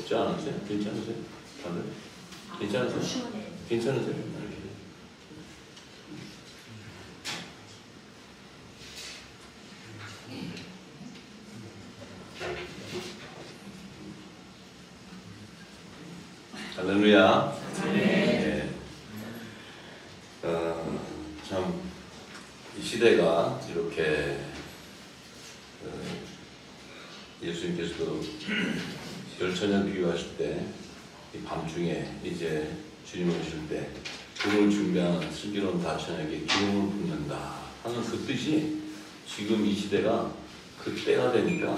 없지 않으세요? 괜찮으세요? 다들? 괜찮으세요? 괜찮으세요? 할렐루야. 네. 참, 이 시대가 이렇게 예수님께서도 열처녀 비유하실 때 이 밤중에 이제 주님 오실 때 금을 준비하는 슬기로운 다처녀에게 기름을 붓는다 하는 그 뜻이 지금 이 시대가 그 때가 되니까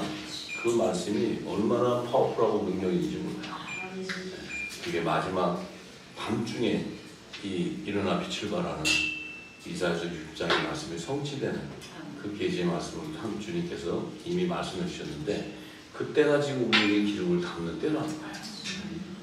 그 말씀이 얼마나 파워풀하고 능력인지 몰라요. 그게 마지막 밤중에 이 일어나 빛을 발하는 이사야서 6장의 말씀이 성취되는 그 계시의 말씀을 참 주님께서 이미 말씀해 주셨는데 그때가 지금 우리에게 기름을 담는 때라는 거예요.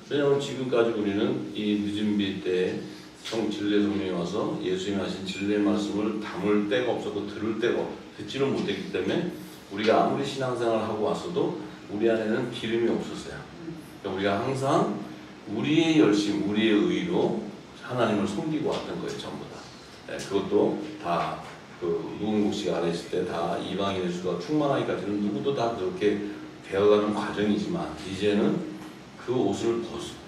왜냐하면 지금까지 우리는 이 늦은 빛 때에 진리의 성령이 와서 예수님이 하신 진리의 말씀을 담을 때가 없어도 들을 때가 듣지를 못했기 때문에 우리가 아무리 신앙생활을 하고 왔어도 우리 안에는 기름이 없었어요. 그러니까 우리가 항상 우리의 열심, 우리의 의로 하나님을 섬기고 왔던 거예요, 전부 다. 네, 그것도 다 무궁국 씨가 안에 있을 때 다 이방인의 수가 충만하기까지는 누구도 다 그렇게 되어가는 과정이지만 이제는 그 옷을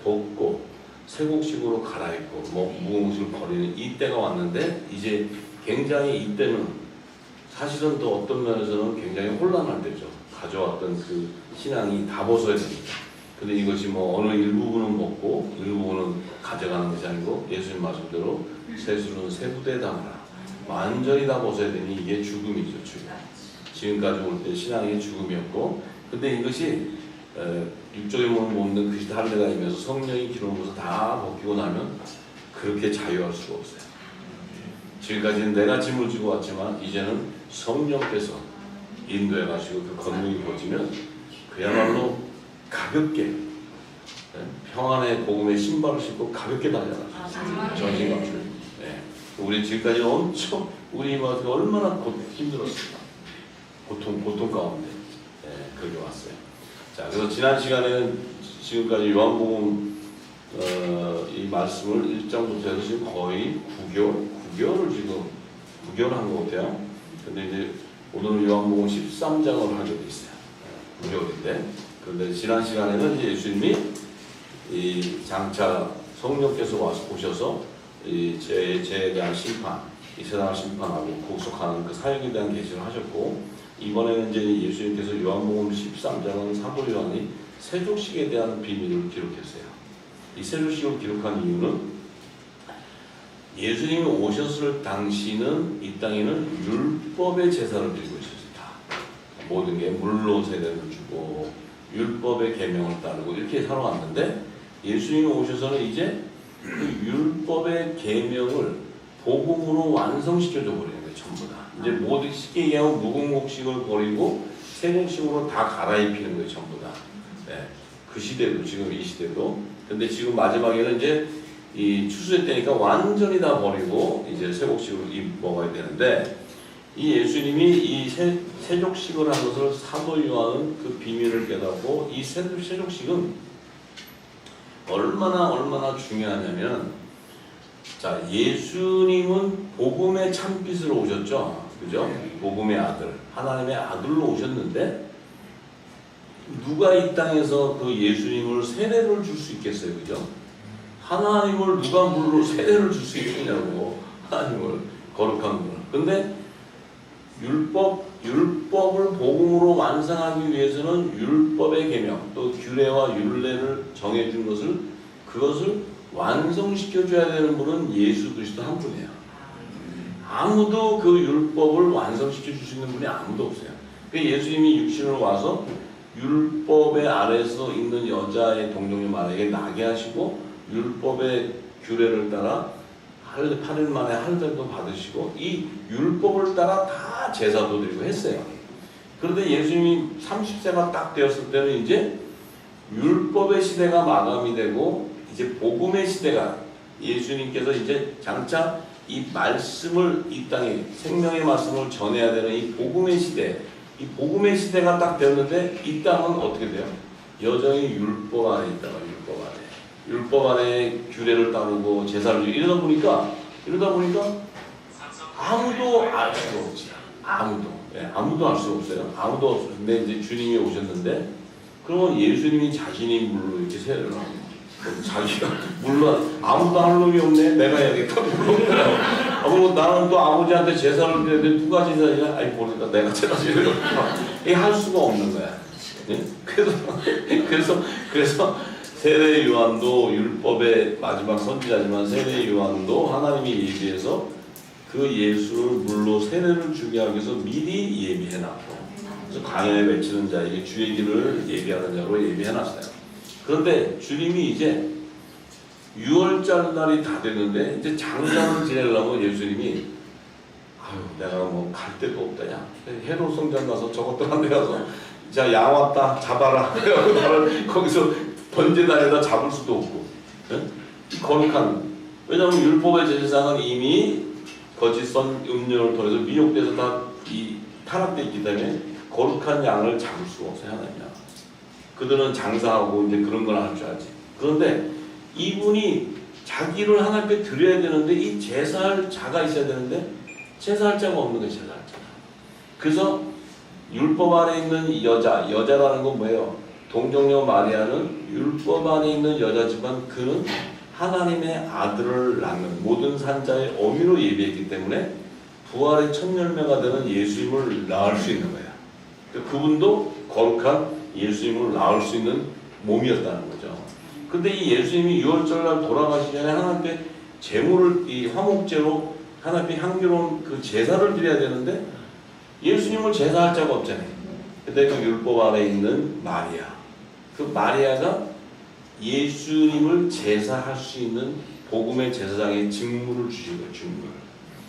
벗고 세곡식으로 갈아입고 무궁국식을 버리는 이 때가 왔는데 이제 굉장히 이때는 사실은 또 어떤 면에서는 굉장히 혼란할 때죠. 가져왔던 그 신앙이 다 벗어야 되니까. 근데 이것이 어느 일부분은 먹고 일부분은 가져가는 것이 아니고 예수님 말씀대로 세술은 세 부대에 담으라. 완전히 다 벗어야 되니 이게 죽음이죠, 죽음. 지금까지 올 때 신앙이 죽음이었고, 근데 이것이 육적인 몸을 먹는 그 할례가 임해서 성령이 기름부어서 다 벗기고 나면 그렇게 자유할 수가 없어요. 지금까지는 내가 짐을 지고 왔지만 이제는 성령께서 인도해가시고 그 권능이 벗지면 그야말로 가볍게 평안의 복음의 신발을 신고 가볍게 달려가죠. 전신갑주를. 네. 우리 지금까지 엄청 우리 얼마나 힘들었을까. 고통 가운데 그렇게 왔어요. 자, 그래서 지난 시간에는 지금까지 요한복음 이 말씀을 1장부터 해서 지금 거의 9개월을 지금 9개월 한 것 같아요. 근데 이제 오늘은 요한복음 13장을 하게 돼 있어요. 9개월인데. 그런데 지난 시간에는 이제 예수님이 이 장차 성령께서 오셔서 이 죄에 대한 심판, 이 세상을 심판하고 구속하는 그 사역에 대한 계시를 하셨고, 이번에는 이제 예수님께서 요한복음 13장은 사도 요한이 세족식에 대한 비밀을 기록했어요. 이 세족식을 기록한 이유는 예수님이 오셨을 당시는 이 땅에는 율법의 제사를 드리고 있었다. 모든 게 물로 세례를 주고 율법의 계명을 따르고 이렇게 살아왔는데 예수님이 오셔서는 이제 그 율법의 계명을 복음으로 완성시켜줘 버리는 거예요. 전부 다. 이제 모두 쉽게 얘기하면 무궁국식을 버리고 세곡식으로 다 갈아입히는 거예요. 전부 다. 네. 그 시대도 지금 이 시대도. 근데 지금 마지막에는 이제 이 추수의 때니까 완전히 다 버리고 이제 세곡식으로 먹어야 되는데 이 예수님이 이 세족식을 한 것을 사도 요한은 그 비밀을 깨닫고 이 세족식은 얼마나 중요하냐면, 자, 예수님은 복음의 참빛으로 오셨죠. 그죠? 복음의 아들, 하나님의 아들로 오셨는데 누가 이 땅에서 그 예수님을 세례를 줄 수 있겠어요? 그죠? 하나님을 누가 물로 세례를 줄 수 있겠냐고. 하나님을, 거룩한 분을. 근데 율법을 복음으로 완성하기 위해서는 율법의 계명, 또 규례와 율례를 정해준 그것을 완성시켜줘야 되는 분은 예수 그리스도 한 분이에요. 아무도 그 율법을 완성시켜 줄 수 있는 분이 아무도 없어요. 그러니까 예수님이 육신으로 와서 율법의 아래서 있는 여자의 동정녀 마리아에게 나게 하시고 율법의 규례를 따라 8일 만에 할례도 받으시고 이 율법을 따라 다 제사도 드리고 했어요. 그런데 예수님이 30세가 딱 되었을 때는 이제 율법의 시대가 마감이 되고 이제 복음의 시대가, 예수님께서 이제 장차 이 말씀을 이 땅에 생명의 말씀을 전해야 되는 이 복음의 시대, 이 복음의 시대가 딱 되었는데 이 땅은 어떻게 돼요? 여정이 율법 안에 있다가 율법 안에 규례를 따르고 제사를 지고 이러다 보니까 아무도 알 수가 없지. 아무도 알 수가 없어요. 아무도 없어요. 근데 이제 주님이 오셨는데 그러면 예수님이 자신이 물로 이렇게 세례를 하고 자기가 물론 아무도 할 놈이 없네. 내가 해야겠다. 그럼 나는 또 아버지한테 제사를 드렸는데 누가 제사냐? 아니 모르니까 내가 제사 드리려고 이게 할 수가 없는 거야. 네? 그래서 세례 요한도 율법의 마지막 선지자지만 세례 요한도 하나님이 예비해서 그 예수를 물로 세례를 주게 하기 위해서 미리 예비해놨고 그래서 광야에 외치는 자에게 주의 길을 예비하는 자로 예비해놨어요. 그런데 주님이 이제 6월절 날이 다 됐는데 이제 장사를 지내려면 예수님이 내가 뭐 갈 데도 없다. 야 헤롯 성전 가서 저것들 한데 가서 자 양 왔다 잡아라. 나를 거기서 번제단에다 잡을 수도 없고 거룩한 왜냐하면 율법의 제사장은 이미 거짓선 음료를 통해서 미혹돼서 다 타락되어 있기 때문에 거룩한 양을 잡을 수가 없어요. 하나님이야. 그들은 장사하고 이제 그런 걸 할 줄 알지. 그런데 이분이 자기를 하나님께 드려야 되는데 이 제사할 자가 있어야 되는데 제사할 자가 없는 거예요. 제사할 자가. 그래서 율법 안에 있는 여자라는 건 뭐예요? 동정녀 마리아는 율법 안에 있는 여자지만 그는 하나님의 아들을 낳는 모든 산자의 어미로 예비했기 때문에 부활의 첫 열매가 되는 예수님을 낳을 수 있는 거예요. 그분도 거룩한 예수님을 낳을 수 있는 몸이었다는 거죠. 근데 이 예수님이 6월절날 돌아가시기 전에 하나님께 제물을 이 화목제로 하나님께 향기로운 그 제사를 드려야 되는데 예수님을 제사할 자가 없잖아요. 근데 그 율법 안에 있는 마리아, 그 마리아가 예수님을 제사할 수 있는 복음의 제사장의 직무를 주신 거예요. 직무를.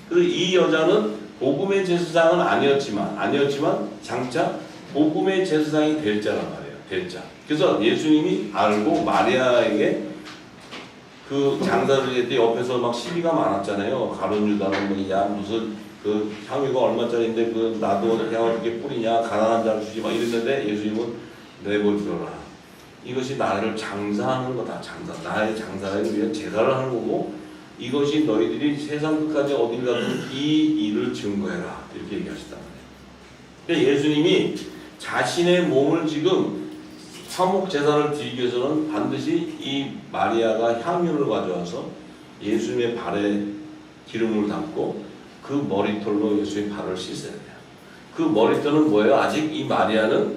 그래서 이 여자는 복음의 제사장은 아니었지만 장차 복음의 제사장이 될 자란 말이에요. 될 자. 그래서 예수님이 알고 마리아에게 그 장사를 할 때 옆에서 막 시비가 많았잖아요. 가룟 유다는 뭐냐 무슨 그 향유가 얼마짜리인데 그 나도 향을 이렇게 뿌리냐 가난한 자를 주지 막 이랬는데 예수님은 내버려둬라. 이것이 나를 장사하는 거다. 나의 장사를 위한 제사를 하는 거고 이것이 너희들이 세상 끝까지 어딜 가든 이 일을 증거해라. 이렇게 얘기하시단 말이에요. 근데 예수님이 자신의 몸을 지금 화목 제사를 드리기 위해서는 반드시 이 마리아가 향유를 가져와서 예수님의 발에 기름을 담고 그 머리털로 예수의 발을 씻어야 돼요. 그 머리털은 뭐예요? 아직 이 마리아는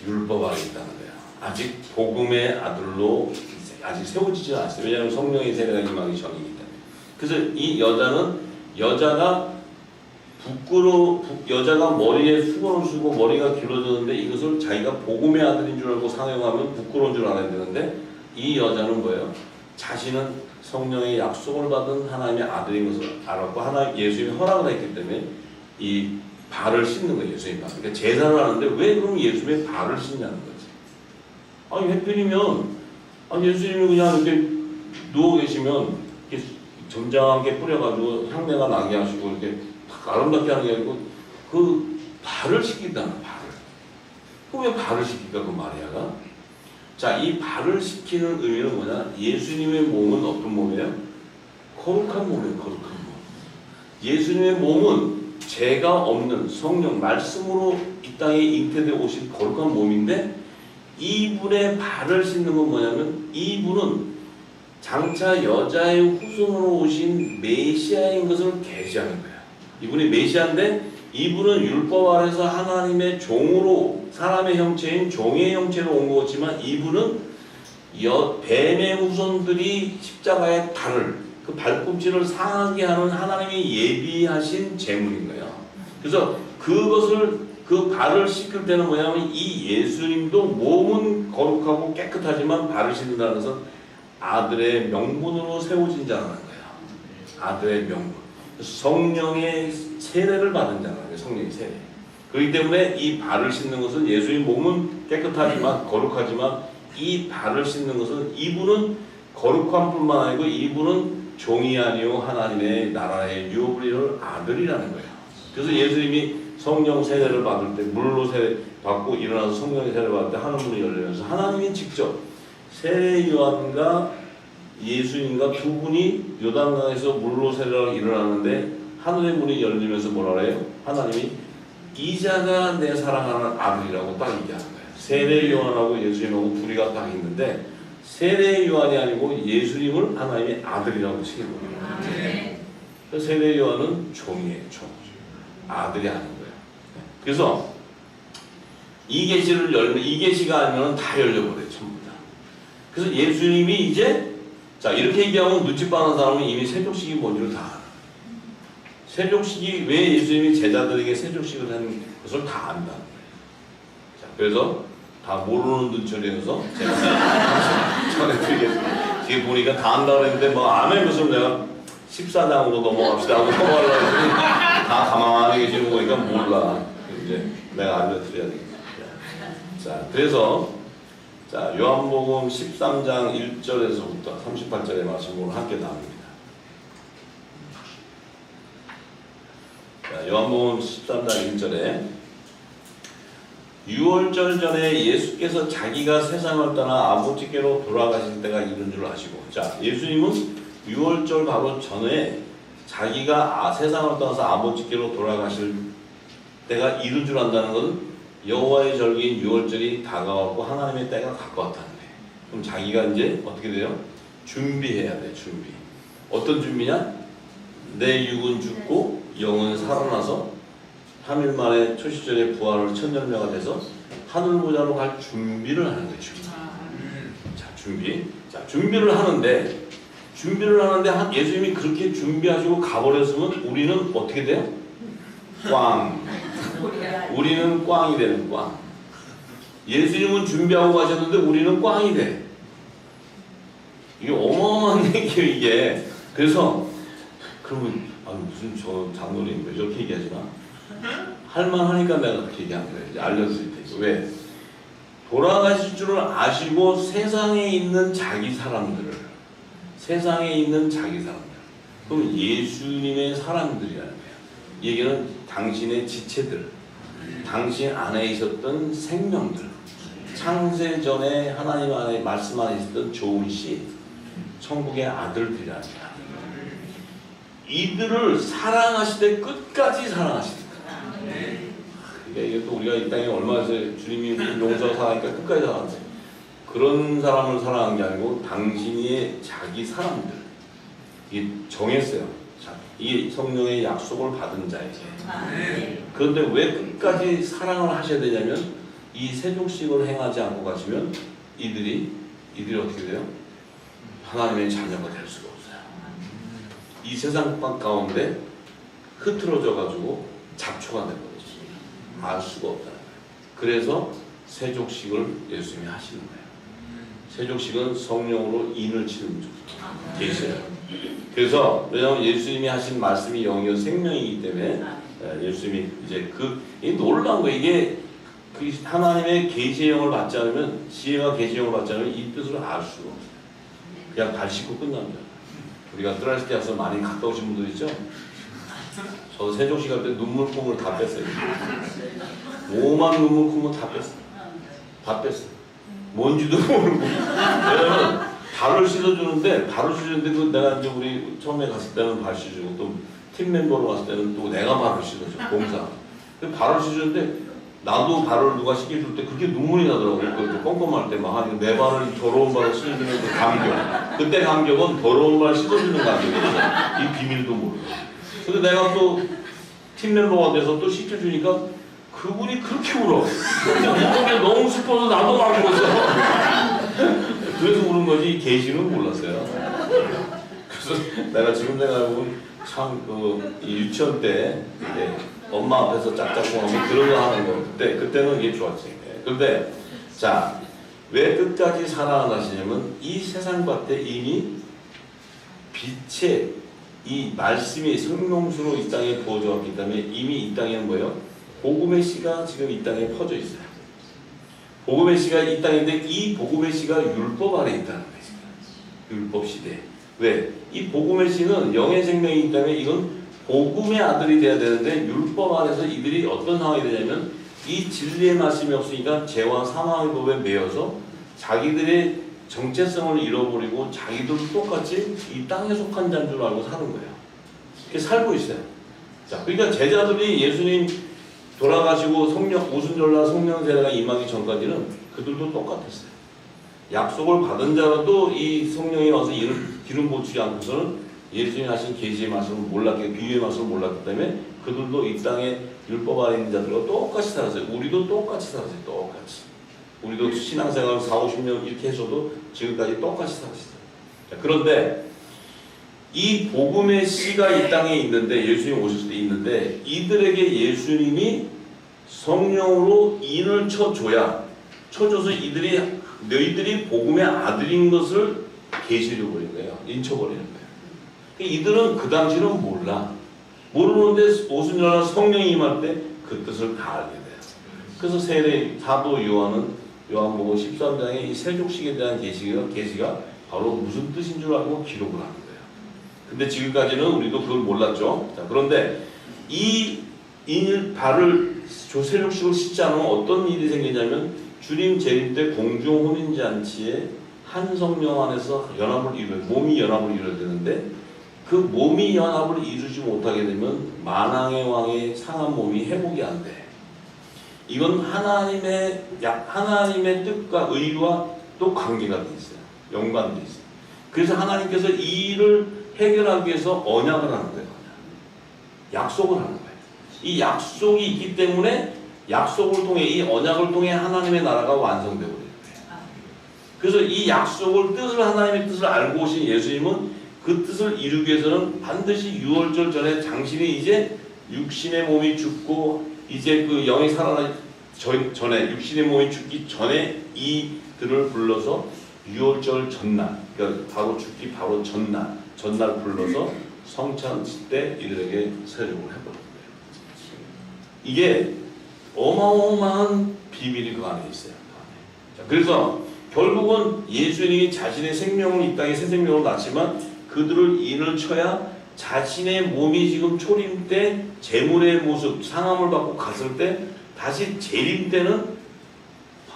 율법 안에 있다는 거예요. 아직 복음의 아들로 아직 세워지지 않았어요. 왜냐하면 성령의 세례가 임하기 전이기 때문에. 그래서 이 여자가 머리에 수건을 쓰고 머리가 길어졌는데 이것을 자기가 복음의 아들인 줄 알고 상용하면 부끄러운 줄 알아야 되는데 이 여자는 뭐예요? 자신은 성령의 약속을 받은 하나님의 아들인 것을 알았고 하나님 예수님이 허락을 했기 때문에 이 발을 씻는 거예요. 예수님의 발. 그러니까 제사를 하는데 왜 그럼 예수님의 발을 씻냐는 거지. 아니 해필이면 예수님이 그냥 이렇게 누워 계시면 이렇게 점잖게 뿌려가지고 향내가 나게 하시고 이렇게 아름답게 하는 게 아니고 그 발을 씻긴다는 발을. 그럼 왜 발을 씻길까 그 마리아가? 자, 이 발을 씻기는 의미는 뭐냐? 예수님의 몸은 어떤 몸이에요? 거룩한 몸이에요. 거룩한 몸. 예수님의 몸은 죄가 없는 성령 말씀으로 이 땅에 잉태되어 오신 거룩한 몸인데 이분의 발을 씻는 건 뭐냐면 이분은 장차 여자의 후손으로 오신 메시아인 것을 계시하는 거예요. 이분이 메시아인데 이분은 율법 아래서 하나님의 종으로 사람의 형체인 종의 형체로 온 거지만 이분은 뱀의 후손들이 십자가의 달을 그 발꿈치를 상하게 하는 하나님이 예비하신 제물인 거예요. 그래서 그것을 그 발을 씻을 때는 뭐냐면 이 예수님도 몸은 거룩하고 깨끗하지만 발을 씻는다는 것은 아들의 명분으로 세워진 자라는 거예요. 아들의 명분. 성령의 세례를 받은 자라는 거예요. 성령의 세례. 그렇기 때문에 이 발을 씻는 것은 예수님 몸은 깨끗하지만 거룩하지만 이 발을 씻는 것은 이분은 거룩함뿐만 아니고 이분은 종이 아니요 하나님의 나라의 유업을 이룰 아들이라는 거예요. 그래서 예수님이 성령 세례를 받을 때 물로 세례 받고 일어나서 성령 세례를 받을 때 하늘문이 열리면서 하나님이 직접 세례 요한과 예수님과 두 분이 요단강에서 물로 세례를 일어나는데 하늘의 문이 열리면서 뭐라 그래요? 하나님이 이자가 내 사랑하는 아들이라고 딱 얘기하는 거예요. 세례 요한하고 예수님하고 둘이가 딱 있는데 세례 요한이 아니고 예수님을 하나님의 아들이라고 칭해 거예요. 그래서 세례 요한은 종이에요, 종. 아들이 아닌 거예요. 그래서 이 계시를 열면 이 계시가 아니면 다 열려버려요, 전부 다. 그래서 예수님이 이제 자 이렇게 얘기하면 눈치 빠는 사람은 이미 세족식이 뭔지를 다 알아. 세족식이 왜 예수님이 제자들에게 세족식을 하는 것을 다 안다는 거예요. 자, 그래서 다 모르는 눈초리여서 제가 전해드리겠습니다. 뒤에 보니까 다 안다고 했는데 뭐 아멘 무슨 내가 14장으로 넘어갑시다 하고 넘어가려고 했더니 다 가만히 계시는 거 보니까 몰라. 이제 내가 알려드려야 되겠다. 자, 그래서 자 요한복음 13장 1절에서부터 38절의 말씀을 함께 나눕니다. 자, 요한복음 13장 1절에 유월절 전에 예수께서 자기가 세상을 떠나 아버지께로 돌아가실 때가 이른 줄 아시고 자 예수님은 유월절 바로 전에 자기가 세상을 떠나서 아버지께로 돌아가실 때가 이른 줄 안다는 것은 여호와의 절기인 유월절이 다가왔고 하나님의 때가 가까웠다는 거예요. 그럼 자기가 이제 어떻게 돼요? 준비해야 돼. 준비. 어떤 준비냐? 내 육은 죽고 영은 살아나서 3일 만에 초시절에 부활을 천년명가 돼서 하늘보좌로 갈 준비를 하는 거예요. 준비. 자, 준비. 자, 준비를 하는데 예수님이 그렇게 준비하시고 가버렸으면 우리는 어떻게 돼요? 꽝. 우리는 꽝이 되는 꽝. 예수님은 준비하고 가셨는데 우리는 꽝이 돼. 이게 어마어마한 얘기예요, 이게. 그래서 그러면 무슨 저 장로님 왜 저렇게 얘기하지나? 할만하니까 내가 그렇게 얘기한 거예요. 이제 알려드릴 테니까. 왜? 돌아가실 줄을 아시고 세상에 있는 자기 사람들 그럼 예수님의 사람들이라는 거예요. 이 얘기는 당신의 지체들, 당신 안에 있었던 생명들, 창세 전에 하나님 안에 말씀 안에 있었던 좋은 씨, 천국의 아들들이라는 거예요. 이들을 사랑하시되 끝까지 사랑하시는 거예요. 이게 또 우리가 이 땅에 얼마나 주님이 용서하고 사랑하니까 끝까지 사랑하는데 그런 사람을 사랑한 게 아니고 당신이 자기 사람들 이게 정했어요. 이 성령의 약속을 받은 자에게. 그런데 왜 끝까지 사랑을 하셔야 되냐면 이 세족식을 행하지 않고 가시면 이들이 어떻게 돼요? 하나님의 자녀가 될 수가 없어요. 이 세상 가운데 흐트러져 가지고 잡초가 되거든요. 알 수가 없다는 거예요. 그래서 세족식을 예수님이 하시는 거예요. 세족식은 성령으로 인을 치는 계시예요. 그래서 왜냐하면 예수님이 하신 말씀이 영이요 생명이기 때문에 예수님이 이제 이 놀라운 거 이게 그 하나님의 계시의 영을 받지 않으면 지혜가 계시의 영을 받지 않으면 이 뜻을 알 수가 없어요. 그냥 발 씻고 끝납니다. 우리가 뜨라시티 가서 많이 갔다 오신 분들 있죠? 저 세족식 할 때 눈물 콧물 다 뺐어요. 오만 눈물 콧물 다 뺐어요. 다 뺐어요. 뭔지도 모르고. 왜냐면 발을 씻어주는데 그 내가 이제 우리 처음에 갔을 때는 발 씻어주고 또 팀 멤버로 갔을 때는 또 내가 발을 씻어줘. 봉사. 발을 씻어주는데 나도 발을 누가 씻겨줄 때 그렇게 눈물이 나더라고. 그 꼼꼼할 때 막 내 발을 더러운 발을 씻어주는 그 감격. 그때 감격은 더러운 발 씻어주는 감격이었어. 이 비밀도 모르고. 근데 내가 또 팀 멤버가 돼서 또 씻겨주니까 그분이 그렇게 울어. 그게 너무 슬퍼서 나도 막 울었어. 그래서 우는 거지 계시는 몰랐어요. 그래서 내가 지금 생각해보면 참 유치원 때 엄마 앞에서 짝짝꿍하고 그런 거 하는 거 그때는 이게 좋았지. 그런데 자 왜 끝까지 사랑을 하시냐면 이 세상 밭에 이미 빛의 이 말씀이 성령수로 이 땅에 부어져 왔기 때문에 이미 이 땅에는 뭐예요? 복음의 씨가 지금 이 땅에 퍼져 있어요. 복음의 씨가 이 땅인데 이 복음의 씨가 율법 아래 있다는 거예요. 율법 시대. 왜? 이 복음의 씨는 영의 생명이기 때문에 이건 복음의 아들이 돼야 되는데 율법 안에서 이들이 어떤 상황이 되냐면 이 진리의 말씀이 없으니까 죄와 사망의 법에 매여서 자기들의 정체성을 잃어버리고 자기들도 똑같이 이 땅에 속한 자인 줄 알고 사는 거예요. 그렇게 살고 있어요. 자, 그러니까 제자들이 예수님 돌아가시고 오순절날 성령 세례가 임하기 전까지는 그들도 똑같았어요. 약속을 받은 자라도 이 성령이 와서 기름 부치지 않고서는 예수님이 하신 계시의 말씀을 몰랐기, 비유의 말씀을 몰랐기 때문에 그들도 이 땅에 율법 아래 있는 자들과 똑같이 살았어요. 우리도 똑같이 살았어요. 똑같이. 우리도 신앙생활 40-50년 이렇게 해서도 지금까지 똑같이 살았어요. 자, 그런데 이 복음의 씨가 이 땅에 있는데, 예수님 오셨을 때 있는데, 이들에게 예수님이 성령으로 인을 쳐줘서 너희들이 복음의 아들인 것을 계시려 버린 거예요. 인쳐버리는 거예요. 이들은 그 당시는 모르는데 오순절날 성령이 임할 때 그 뜻을 다 알게 돼요. 그래서 사도 요한복음 13장에 이 세족식에 대한 계시가 바로 무슨 뜻인 줄 알고 기록을 하는 거예요. 근데 지금까지는 우리도 그걸 몰랐죠. 자, 그런데 이 세족식을 싣지 않으면 어떤 일이 생기냐면 주님 재림 때 공중 혼인잔치에 한 성령 안에서 몸이 연합을 이루어야 되는데 그 몸이 연합을 이루지 못하게 되면 만왕의 왕의 상한 몸이 회복이 안 돼. 이건 하나님의 뜻과 의와 또 관계가 돼 있어요. 연관돼 있어요. 그래서 하나님께서 이 일을 해결하기 위해서 언약을 하는 거예요. 약속을 하는 거예요. 이 약속이 있기 때문에 약속을 통해, 이 언약을 통해 하나님의 나라가 완성되고 있는 거예요. 그래서 이 하나님의 뜻을 알고 오신 예수님은 그 뜻을 이루기 위해서는 반드시 유월절 전에 당신이 이제 육신의 몸이 죽고 이제 그 영이 살아나기 전에, 육신의 몸이 죽기 전에 이들을 불러서 유월절 전날, 그러니까 바로 죽기 바로 전날 불러서 성찬 때 이들에게 세례를 해버린 거예요. 이게 어마어마한 비밀이 그 안에 있어요. 자, 그래서 결국은 예수님이 자신의 생명을 이 땅에 새 생명으로 낳지만 그들을 인을 쳐야 자신의 몸이 지금 초림 때 재물의 모습, 상함을 받고 갔을 때 다시 재림 때는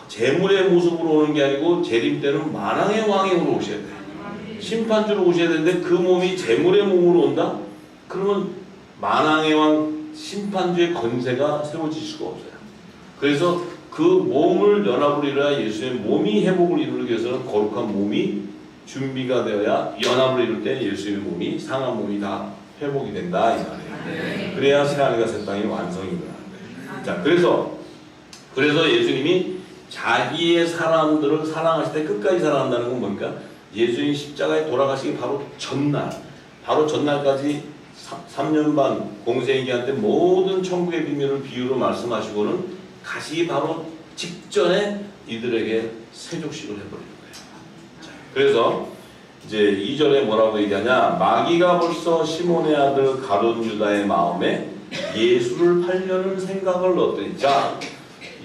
재물의 모습으로 오는 게 아니고 재림 때는 만왕의 왕으로 오셔야 돼요. 심판주로 오셔야 되는데 그 몸이 재물의 몸으로 온다? 그러면 만왕의 왕 심판주의 건세가 세워질 수가 없어요. 그래서 그 몸을 연합을 이루어야 예수의 몸이 회복을 이루기 위해서는 거룩한 몸이 준비가 되어야 연합을 이룰 때 예수의 몸이 상한 몸이 다 회복이 된다 이 말이에요. 그래야 새하늘과 새 땅이 완성이 일어나는 거예요. 자, 그래서 예수님이 자기의 사람들을 사랑하실 때 끝까지 사랑한다는 건 뭡니까? 예수님 십자가에 돌아가시기 바로 전날까지 3년 반 공생애기한테 모든 천국의 비밀을 비유로 말씀하시고는 가시기 바로 직전에 이들에게 세족식을 해버리는 거예요. 그래서 이제 2절에 뭐라고 얘기하냐? 마귀가 벌써 시몬의 아들 가룟 유다의 마음에 예수를 팔려는 생각을 넣었더니, 자,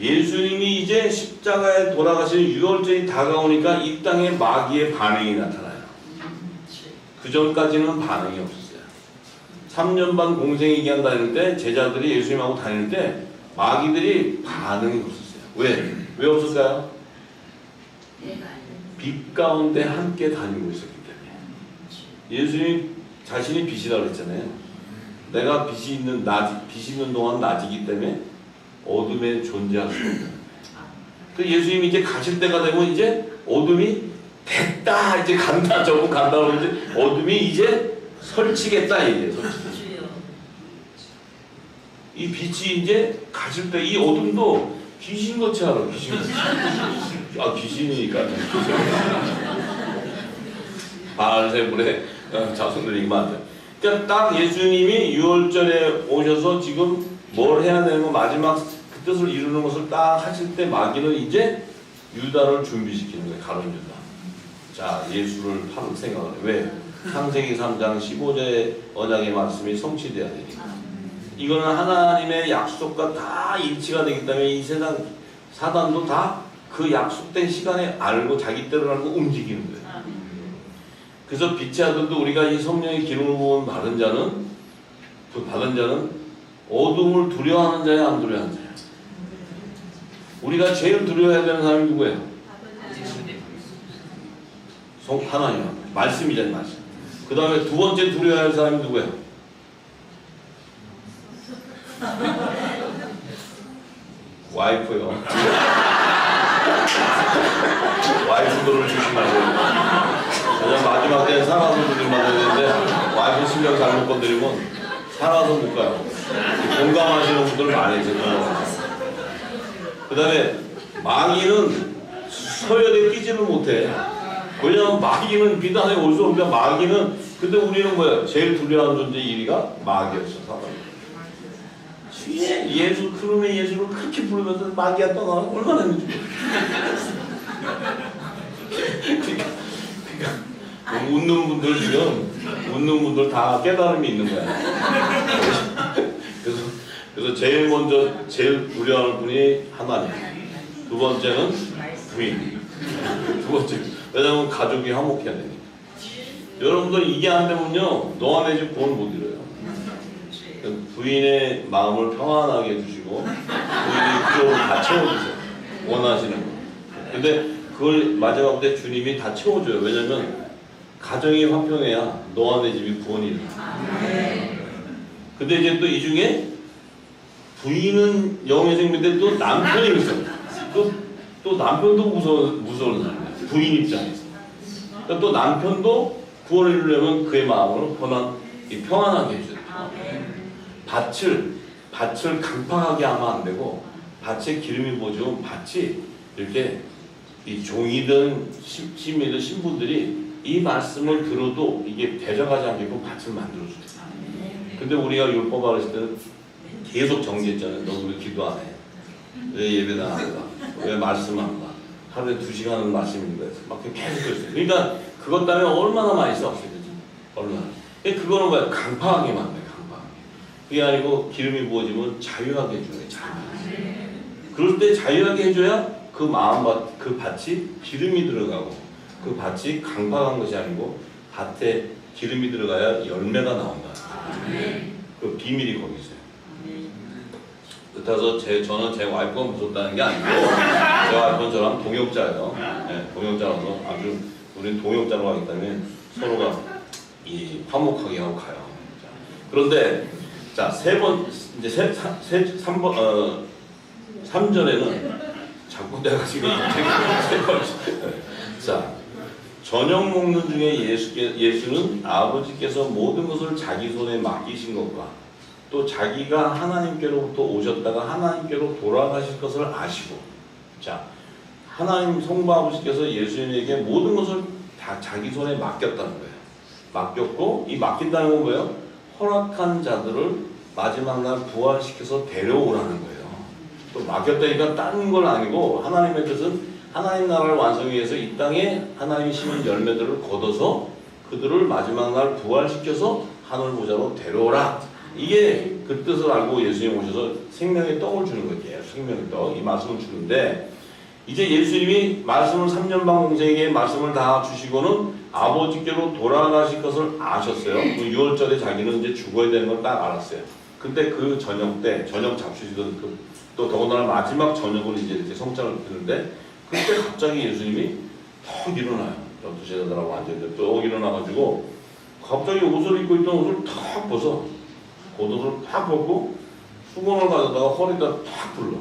예수님이 이제 십자가에 돌아가시는 유월절이 다가오니까 이 땅에 마귀의 반응이 나타나요. 그 전까지는 반응이 없었어요. 3년 반 공생애기한 다닐 때 제자들이 예수님하고 다닐 때 마귀들이 반응이 없었어요. 왜 없었어요? 빛 가운데 함께 다니고 있었기 때문에. 예수님이 자신이 빛이라고 했잖아요. 내가 빛이 있는 동안 낮이기 때문에 어둠에 존재할 수 없는. 그 예수님이 이제 가실 때가 되면 이제 어둠이 됐다, 이제 간다, 저거 간다고 이제 어둠이 이제 설치겠다 이게 설치. 이 빛이 이제 가실 때 이 어둠도 귀신같이 알아. 귀신이니까. 바알세불의 자손들 이기면 안 돼. 그러니까 딱 예수님이 유월절에 오셔서 지금 뭘 해야 되는 거 마지막 그 뜻을 이루는 것을 딱 하실 때 마귀는 이제 유다를 준비시키는 거예요. 가룟 유다. 자, 예수를 팔을 생각을 해. 왜? 창세기 3장 15절의 언약의 말씀이 성취돼야 되니까. 이거는 하나님의 약속과 다 일치가 되기 때문에 이 세상 사단도 다 그 약속된 시간에 알고 자기 때를 알고 움직이는 거예요. 그래서 빛의 아들도 우리가 이 성령의 기름을 부은 바른 자는 받은 자는 어둠을 두려워하는 자야, 안 두려워하는 자야? 우리가 제일 두려워해야 되는 사람이 누구예요? 하나님, 말씀이잖아요, 말씀. 그 다음에 두 번째 두려워해야 할 사람이 누구예요? 와이프요. 와이프들을 조심하세요. 그냥 마지막 때는 살아서 두들 맞아야 되는데 와이프 신경 잘못 건드리면 살아서 못 가요. 공감하시는 분들 많이 있어요. 그 다음에 마귀는 서열에 끼지를 못해. 왜냐하면 마귀는 비단에 올 수 없는데 마귀는, 근데 우리는 뭐야? 제일 두려워하는 존재 1위가 마귀였어, 사단. 예수, 그놈의 예수를 그렇게 부르면서 마귀가 떠나면 얼마나 했는지. 그러니까 웃는 분들 지금, 웃는 분들 다 깨달음이 있는 거야. 그래서 제일 먼저, 제일 두려워하는 분이 하나님. 두 번째는 부인. 두 번째. 왜냐하면 가족이 화목해야 되니까. 여러분들 이게 안 되면요, 너와 내 집 구원 못 이뤄요. 부인의 마음을 평안하게 해주시고 부인의 필요를 다 채워주세요. 원하시는 거. 근데 그걸 마지막 때 주님이 다 채워줘요. 왜냐면 가정이 화평해야 너와 내 집이 구원이 일어나. 근데 이제 또 이 중에 부인은 영의 생명인데 또 남편이 있어요. 또 남편도 무서운 사람이에요. 부인 입장에서. 그러니까 또 남편도 구원을 이루려면 그의 마음을 평안하게 해줘요. 밭을 강팍하게 하면 안 되고, 밭에 기름이 부어지면 밭이 이렇게 이 종이든 시민이든 신부들이 이 말씀을 들어도 이게 대적하지 않게끔 밭을 만들어줘요. 근데 우리가 율법 받았을 때는 계속 정지했잖아요. 너 왜 기도 안 해? 왜 예배도 안 해? 왜 말씀 안 봐? 하루에 2시간은 말씀인데 막 계속 그랬어요. 그러니까 그것 때문에 얼마나 많이 싸웠어요. 그죠? 얼마나. 그거는 뭐야? 강팍하게만 돼. 강팍하게. 그게 아니고 기름이 부어지면 자유하게 해줘요. 자유하게. 그럴 때 자유하게 해줘야 그 그 밭이 기름이 들어가고, 그 밭이 강팍한 것이 아니고 밭에 기름이 들어가야 열매가 나온다. 그 비밀이 거기 있어요. 그래서 저는 제 와이프가 무섭다는 게 아니고, 제 와이프는 저랑 동역자예요. 네, 동역자라서 아주 우리는 동역자로 하기 때문에 서로가 화목하게 하고 가요. 자, 그런데 자, 3절에는 자꾸 내가 지금 자, 저녁 먹는 중에 예수는 아버지께서 모든 것을 자기 손에 맡기신 것과 또 자기가 하나님께로부터 오셨다가 하나님께로 돌아가실 것을 아시고, 자, 하나님 성부 아버지께서 예수님에게 모든 것을 다 자기 손에 맡겼다는 거예요. 맡겼고, 이 맡긴다는 건 뭐예요? 허락한 자들을 마지막 날 부활시켜서 데려오라는 거예요. 또 맡겼다니까 다른 건 아니고, 하나님의 뜻은 하나님 나라를 완성하기 위해서 이 땅에 하나님이 심은 열매들을 거둬서 그들을 마지막 날 부활시켜서 하늘 보좌로 데려오라. 이게 그 뜻을 알고 예수님 오셔서 생명의 떡을 주는 거예요. 생명의 떡, 이 말씀을 주는데, 이제 예수님이 말씀을 3년 반 공생에게 말씀을 다 주시고는 아버지께로 돌아가실 것을 아셨어요. 그 6월절에 자기는 이제 죽어야 되는 걸 딱 알았어요. 근데 그 저녁 때, 저녁 잡수시던 또 더군다나 마지막 저녁을 이제 이렇게 성찬을 드는데, 그때 갑자기 예수님이 턱 일어나요. 12제자들하고 앉아있는데 또 일어나가지고 갑자기 옷을 입고 있던 옷을 탁 벗어. 겉옷을 탁 벗고 수건을 가져다가 허리에다 탁 불러.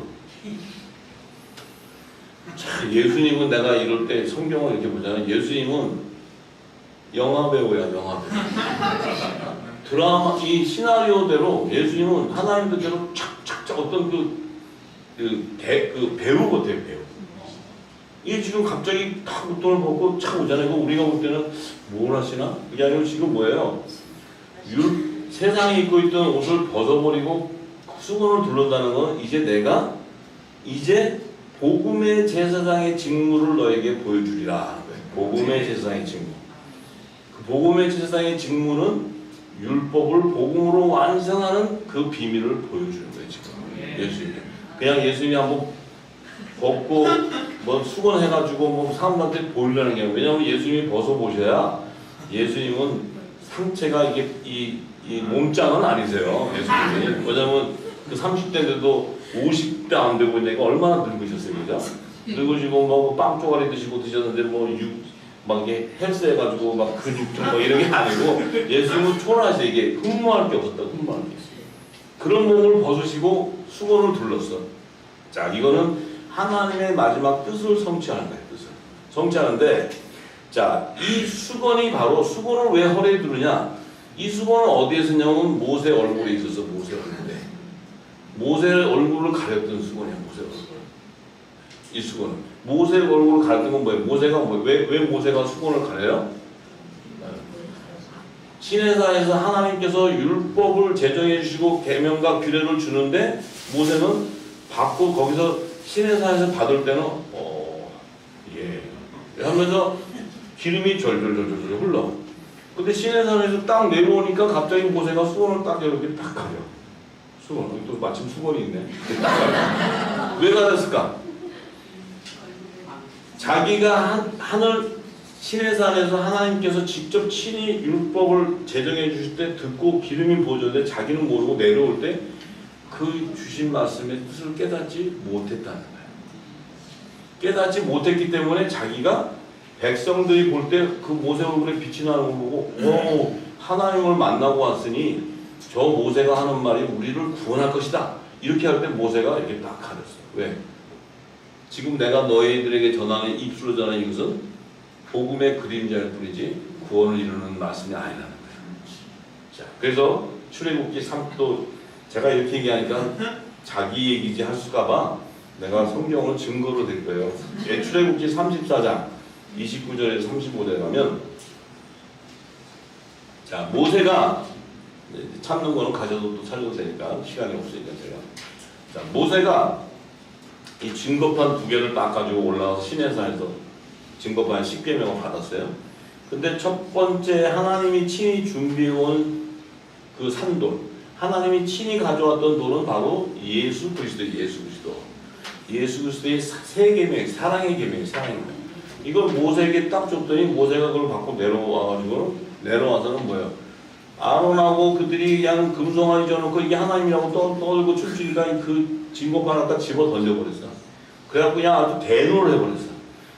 자, 예수님은 내가 이럴 때 성경을 이렇게 보잖아요. 예수님은 영화배우야, 영화배우. 드라마, 이 시나리오대로 예수님은 하나님 뜻대로 착착착 어떤 배우 같아요, 배우. 이게 지금 갑자기 탁 옷을 벗고 착 오잖아요. 우리가 볼 때는 뭘 하시나? 그게 아니고 지금 뭐예요? 세상에 입고 있던 옷을 벗어버리고 수건을 둘러다는 건 이제 복음의 제사장의 직무를 너에게 보여주리라 하는 거예요. 복음의 제사장의 직무. 그 복음의 제사장의 직무는 율법을 복음으로 완성하는 그 비밀을 보여주는 거예요. 지금 예수님이. 그냥 예수님이 한번 벗고 뭐 수건해가지고 뭐 사람들한테 보이려는 게 아니라, 왜냐하면 예수님이 벗어보셔야 예수님은 상체가 이게 이 이 몸짱은 아니세요. 예수님이. 왜냐면 그 30대인데도 50대 안 되고 있으니까 얼마나 늙으셨어요. 그죠? 늙으시고 뭐 빵 쪼가리 드시고 드셨는데 막 이게 헬스 해가지고 막 근육 좀 뭐 이런 게 아니고 예수님은 초라하세요. 이게 흠모할 게 없었다. 흠모할 게 있어요. 그런 몸을 벗으시고 수건을 둘렀어. 자, 이거는 하나님의 마지막 뜻을 성취하는 거예요. 뜻을 성취하는데, 자, 이 수건이 바로 수건을 왜 허리에 두르냐? 이 수건은 어디에 쓰냐면 모세 얼굴에 있어서 모세 얼굴에 모세 얼굴을 가렸던 수건이야. 모세 얼굴. 이 수건은 모세 얼굴을 가렸던 건 뭐예요? 모세가 왜 모세가 수건을 가려요? 시내산에서 하나님께서 율법을 제정해 주시고 계명과 규례를 주는데 모세는 받고 거기서 시내산에서 받을 때는 하면서 기름이 절절절절 흘러. 근데 시내산에서 딱 내려오니까 갑자기 모세가 수건을 딱 이렇게 딱 가려. 수건. 또 마침 수건이 있네. 딱 가려. 왜 가렸을까? 자기가 하늘 시내산에서 하나님께서 직접 친히 율법을 제정해 주실 때 듣고 기름이 부어졌는데 자기는 모르고 내려올 때 그 주신 말씀의 뜻을 깨닫지 못했다는 거예요. 깨닫지 못했기 때문에 자기가 백성들이 볼 때 그 모세 얼굴에 빛이 나는 걸 보고 하나님을 만나고 왔으니 저 모세가 하는 말이 우리를 구원할 것이다. 이렇게 할 때 모세가 이렇게 딱 가렸어요. 왜? 지금 내가 너희들에게 전하는 입술로 전하는 이것은 복음의 그림자일 뿐이지 구원을 이루는 말씀이 아니라는 거예요. 자, 그래서 출애굽기 3도 제가 이렇게 얘기하니까 자기 얘기지 할까봐 내가 성경을 증거로 드릴 거예요. 출애굽기 34장 29절에서 35절에 가면, 자, 모세가 찾는 거는 가져도 또 찾아도 되니까 시간이 없으니까 제가, 자, 모세가 이 증거판 2개를 딱 가지고 올라와서 시내산에서 증거판 10계명을 받았어요. 근데 첫 번째 하나님이 친히 준비해온 그 산돌, 하나님이 친히 가져왔던 돌은 바로 예수 그리스도. 예수 그리스도의 세 계명, 사랑의 계명, 사랑의 계명. 이걸 모세에게 딱 줬더니 모세가 그걸 받고 내려와서는 뭐예요? 아론하고 그들이 그냥 금송아지 져놓고 이게 하나님이라고 떠들고 춤추니까 그 진고판 갖다 집어 던져버렸어. 그래갖고 그냥 아주 대노를 해버렸어.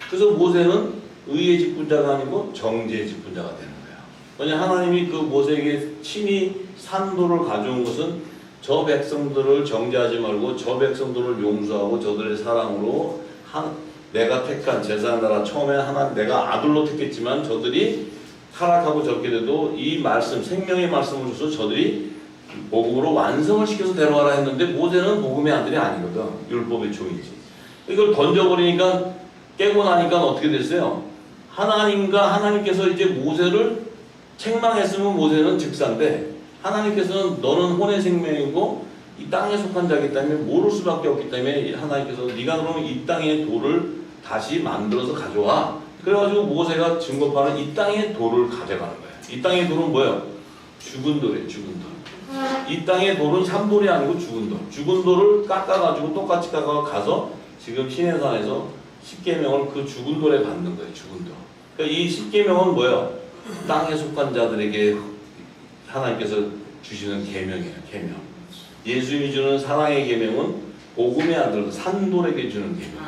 그래서 모세는 의의 직분자가 아니고 정죄의 직분자가 되는 거야. 왜냐 하나님이 그 모세에게 친히 산도를 가져온 것은 저 백성들을 정죄하지 말고 저 백성들을 용서하고 저들의 사랑으로 내가 택한 제사한 나라 처음에 내가 아들로 택했지만 저들이 타락하고 적게 돼도 이 말씀 생명의 말씀을 줘서 저들이 복음으로 완성을 시켜서 데려가라 했는데 모세는 복음의 아들이 아니거든. 율법의 종이지. 이걸 던져버리니까 깨고 나니까 어떻게 됐어요? 하나님께서 이제 모세를 책망했으면 모세는 즉사인데 하나님께서는 너는 혼의 생명이고 이 땅에 속한 자이기 때문에 모를 수밖에 없기 때문에 하나님께서 네가 그러면 이 땅의 돌을 다시 만들어서 가져와. 그래가지고 모세가 증거판은 이 땅의 돌을 가져가는 거예요. 이 땅의 돌은 뭐예요? 죽은 돌이에요. 죽은 돌. 이 땅의 돌은 산돌이 아니고 죽은 돌. 죽은 돌을 깎아가지고 똑같이 가서 지금 시내산에서 10계명을 그 죽은 돌에 받는 거예요. 죽은 돌. 그러니까 이 10계명은 뭐예요? 땅에 속한 자들에게 하나님께서 주시는 계명이에요. 계명. 예수님이 주는 사랑의 계명은 복음의 아들 산돌에게 주는 계명.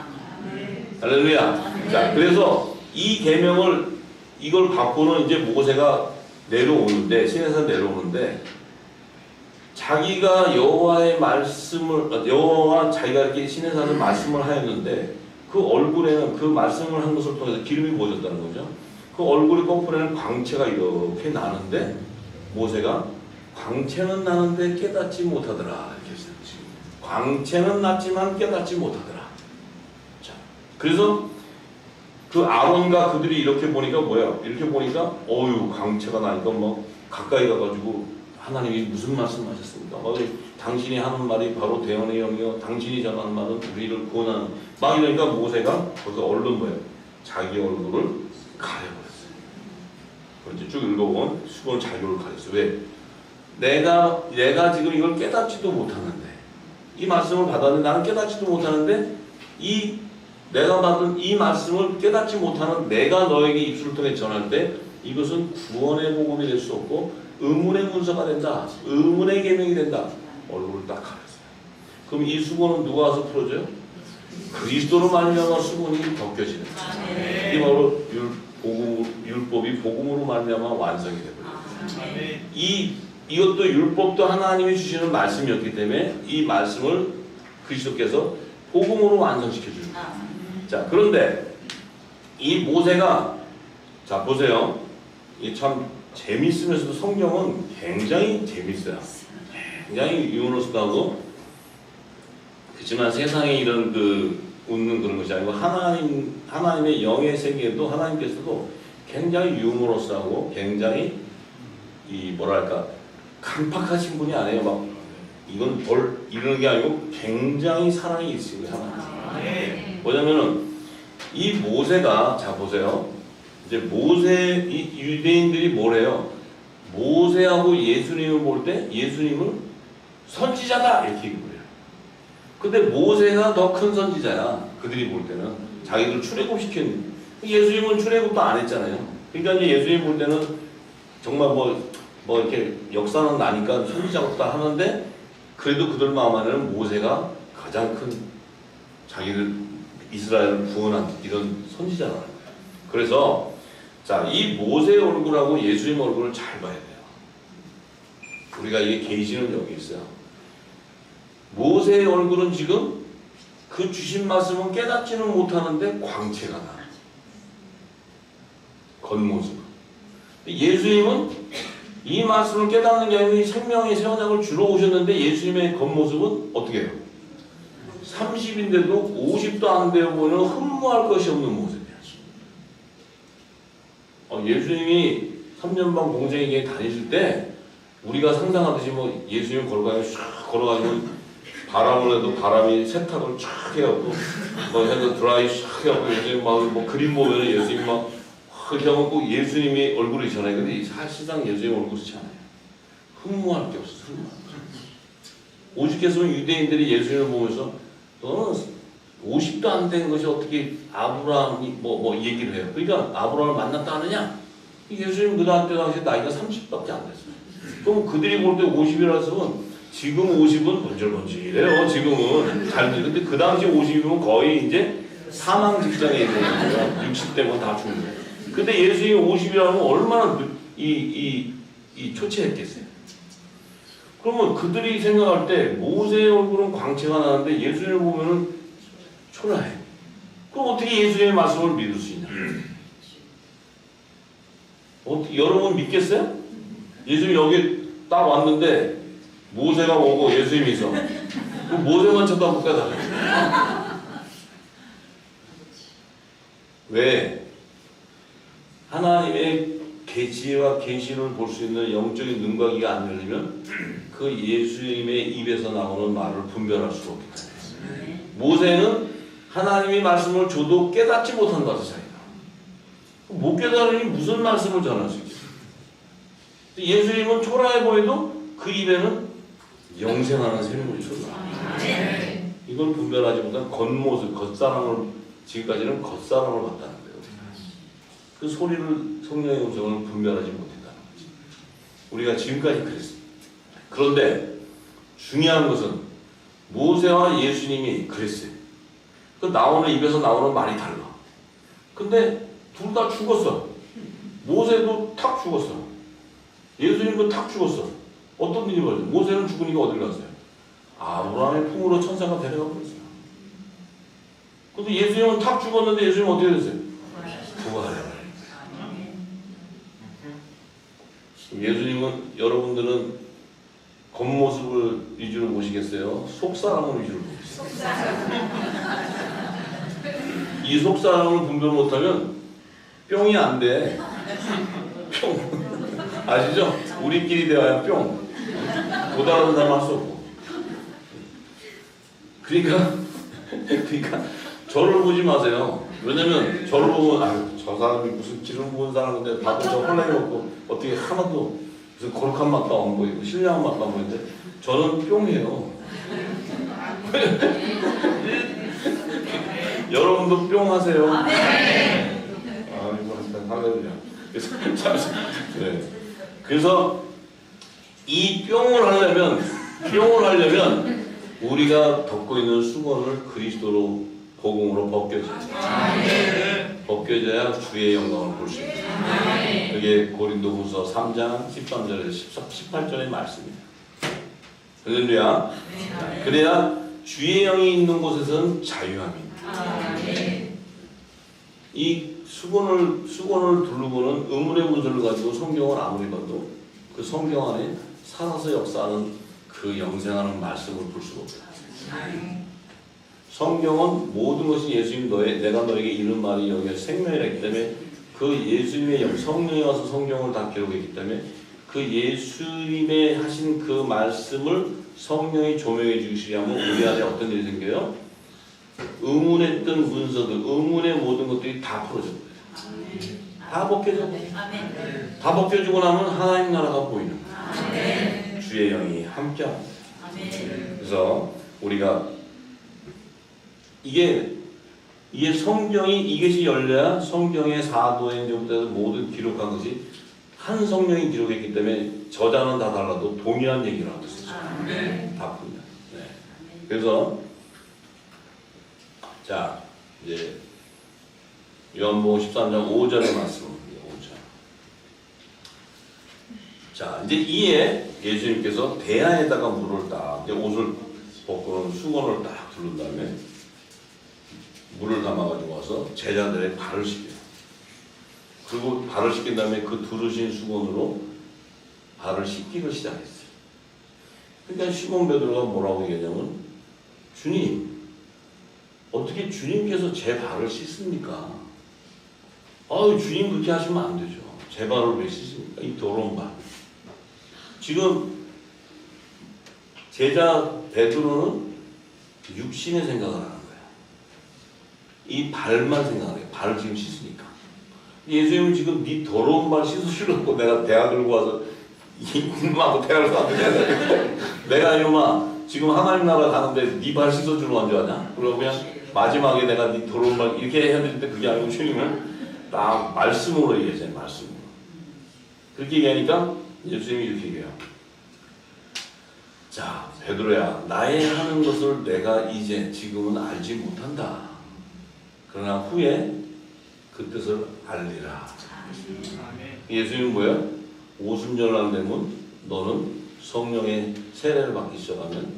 할렐루야. 자, 그래서 이 계명을 이걸 갖고는 이제 모세가 내려오는데 시내산 내려오는데 자기가 여호와의 말씀을 여호와가 자기가 이렇게 시내산을 말씀을 하였는데 그 얼굴에는 그 말씀을 한 것을 통해서 기름이 부어졌다는 거죠. 그 얼굴의 거풀에는 광채가 이렇게 나는데 모세가 광채는 나는데 깨닫지 못하더라 이렇게 했어요. 광채는 났지만 깨닫지 못하더라. 자, 그래서 그 아론과 그들이 이렇게 보니까 뭐야? 이렇게 보니까 광채가 나니까 뭐 가까이 가가지고 하나님이 무슨 말씀하셨습니까? 당신이 하는 말이 바로 대언의 영이요 당신이 전하는 말은 우리를 구원하는 막 이러니까 모세가 거기서 얼른 뭐예요? 자기 얼굴을 가려버렸어요. 그런지 쭉 읽어보면 수건을 자기 얼굴을 가렸어요. 왜? 내가 지금 이걸 깨닫지도 못하는데 이 말씀을 받았는데 나는 깨닫지도 못하는데 내가 받은 이 말씀을 깨닫지 못하는 내가 너에게 입술을 통해 전할 때 이것은 구원의 복음이 될 수 없고 의문의 문서가 된다. 의문의 계명이 된다. 얼굴을 딱 가렸어요. 그럼 이 수고는 누가 와서 풀어줘요? 그리스도로 말미암아 수고는 벗겨지는 거죠. 이 바로 율법이 복음으로 말미암아 완성이 되버려요. 이것도 율법도 하나님이 주시는 말씀이었기 때문에 이 말씀을 그리스도께서 복음으로 완성시켜 주는 거예요. 자, 그런데 이 모세가, 자 보세요. 이 참 재밌으면서도 성경은 굉장히 재밌어요. 굉장히 유머러스하고, 그렇지만 세상에 이런 웃는 그런 것이 아니고 하나님의 영의 세계도 하나님께서도 굉장히 유머러스하고 굉장히 뭐랄까 강팍하신 분이 아니에요. 막 이건 이러는 게 아니고 굉장히 사랑이 있어요. 하나님. 뭐냐면은 이 모세가, 자 보세요. 이제 이 유대인들이 뭐래요? 모세하고 예수님을 볼 때 예수님을 선지자다 이렇게 얘기해요. 근데 모세가 더 큰 선지자야. 그들이 볼 때는 자기들 출애굽시킨, 예수님은 출애굽도 안 했잖아요. 그러니까 이제 예수님 볼 때는 정말 뭐 이렇게 역사는 나니까 선지자부터 하는데, 그래도 그들 마음 안에는 모세가 가장 큰 자기를 이스라엘을 구원한 이런 선지자라는 거예요. 그래서 자, 이 모세의 얼굴하고 예수님 얼굴을 잘 봐야 돼요. 우리가 이게 계시는 여기 있어요. 모세의 얼굴은 지금 그 주신 말씀은 깨닫지는 못하는데 광채가 나. 겉모습. 예수님은 이 말씀을 깨닫는 게 아니고 생명의 새 언약을 주러 오셨는데 예수님의 겉모습은 어떻게 해요? 30인데도 50도 안 되어 보이는 흠모할 것이 없는 모습이야. 예수님이 3년 반 공생에게 다니실 때 우리가 상상하듯이 예수님 걸어가지고 바람을 해도 바람이 세탁을 쫙 해갖고 해도 드라이 쫙 해갖고 예수님 그림 보면 예수님 이렇게 하면 꼭 예수님이 얼굴이잖아요. 근데 사실상 예수님 얼굴이지 않아요. 흠모할 게 없어. 오죽했으면 유대인들이 예수님을 보면서 너는 50도 안 된 것이 어떻게 아브라함이 얘기를 해요. 그러니까 아브라함을 만났다 하느냐? 예수님 그 당시에 나이가 30밖에 안 됐어요. 그럼 그들이 볼 때 50이라서 지금 50은 번질번질해요. 지금은 잘 근데 그 당시 50이면 거의 이제 사망 직전에 있는 거예요. 60대면 다 죽는 거예요. 근데 예수님이 50이라면 얼마나 초췌했겠어요. 그러면 그들이 생각할 때 모세의 얼굴은 광채가 나는데 예수님을 보면은 초라해. 그럼 어떻게 예수님의 말씀을 믿을 수 있냐? 여러분 믿겠어요? 예수님이 여기 딱 왔는데 모세가 오고 예수님이 있어. 그럼 모세만 쳐다볼까 다? 왜? 하나님의 계시와 계시를 볼 수 있는 영적인 눈과 귀가 안 열리면 그 예수님의 입에서 나오는 말을 분별할 수 없기 때문에. 모세는 하나님이 말씀을 줘도 깨닫지 못한다. 자기가. 못 깨달으니 무슨 말씀을 전할 수 있어요? 예수님은 초라해 보여도 그 입에는 영생하는 생명이 솟아요. 이걸 분별하지 못한 겉모습, 겉사람을, 지금까지는 겉사람을 봤다는 거예요. 그 소리를, 성령의 음성을 분별하지 못했다는 거지. 우리가 지금까지 그랬습니다. 그런데 중요한 것은 모세와 예수님이 그랬어요. 그 입에서 나오는 말이 달라. 근데 둘 다 죽었어. 모세도 탁 죽었어. 예수님도 탁 죽었어. 어떤 일이 벌어졌어요? 모세는 죽으니까 어딜 갔어요? 아브라함의 품으로 천사가 데려가 버렸어요. 근데 예수님은 탁 죽었는데 예수님은 어떻게 됐어요? 부활해버린 거예요. 예수님은, 여러분들은 겉모습을 위주로 보시겠어요? 속사람을 위주로 보시겠어요? 이 속사람을 분별 못하면 뿅이 안 돼. 뿅. 아시죠? 우리끼리 대화야 뿅. 못 알아듣는 사람 할 수 없고. 그러니까 저를 보지 마세요. 왜냐면 저를 보면 저 사람이 무슨 기름 부은 사람인데 밥을 저 홀라이 먹고 어떻게 하나도 무슨 거룩한 맛도 안 보이고 신령한 맛도 안 보이는데 저는 뿅이에요. 여러분도 뿅 하세요. 이거 할렐루야. 그래서 이 뿅을 하려면 우리가 덮고 있는 수건을 그리스도로 복음으로 벗겨져야 벗겨져야 주의 영광을 볼 수 있다. 그게 고린도후서 3장 13절에서 18절의 말씀입니다. 할렐루야. 그래야 주의 영이 있는 곳에서는 자유함입니다. 이 수건을 두르고는 의문의 문서를 가지고 성경을 아무리 봐도 그 성경 안에 살아서 역사하는 그 영생하는 말씀을 볼 수가 없다. 성경은 모든 것이 예수님 내가 너에게 이른 말이 여기에 생명이라기 때문에 그 예수님의 영, 성령이 와서 성경을 다 기록했기 때문에 그 예수님의 하신 그 말씀을 성령이 조명해 주시려면 우리 안에 어떤 일이 생겨요? 의문했던 문서들, 의문의 모든 것들이 다 풀어져 버려요. 다 벗겨져. 다 벗겨지고 나면 하나님 나라가 보이는 거예요. 주의 영이 함께하고. 그래서 우리가 이게 성경이 이것이 열려야 성경의 사도행전부터 모든 기록한 것이 한 성령이 기록했기 때문에 저자는 다 달라도 동일한 얘기를 하고 있어요. 다 풉니다. 네. 그래서 자 이제 요한복음 13장 5절의 말씀입니다. 5절. 자 이제 이에 예수님께서 대야에다가 물을 딱 옷을 벗고는 수건을 딱 두른 다음에 물을 담아가지고 와서 제자들의 발을 씻겨요. 그리고 발을 씻긴 다음에 그 두르신 수건으로 발을 씻기를 시작했어요. 그러니까 시몬 베드로가 뭐라고 얘기하냐면 주님, 어떻게 주님께서 제 발을 씻습니까? 아유 주님 그렇게 하시면 안 되죠. 제 발을 왜 씻습니까? 이 더러운 발. 지금 제자 베드로는 육신의 생각을 하는 거예요. 이 발만 생각해요. 발을 지금 씻으니까. 예수님은 지금 네 더러운 발 씻어주려고 내가 대학 들고 와서 이놈하고 대학을 쐈는데 내가 이놈아 지금 하나님 나라 가는데 네 발 씻어주는 건 줄 아냐? 그러고 그냥 마지막에 내가 네 더러운 발 이렇게 해야 되는데 그게 아니고 주님은 딱 말씀으로 얘기했어요. 말씀으로. 그렇게 얘기하니까 예수님이 이렇게 얘기해요. 자 베드로야 나의 하는 것을 내가 이제 지금은 알지 못한다. 그러나 후에 그 뜻을 알리라. 예수님은 뭐야? 오순절날 되면 너는 성령의 세례를 받기 시작하면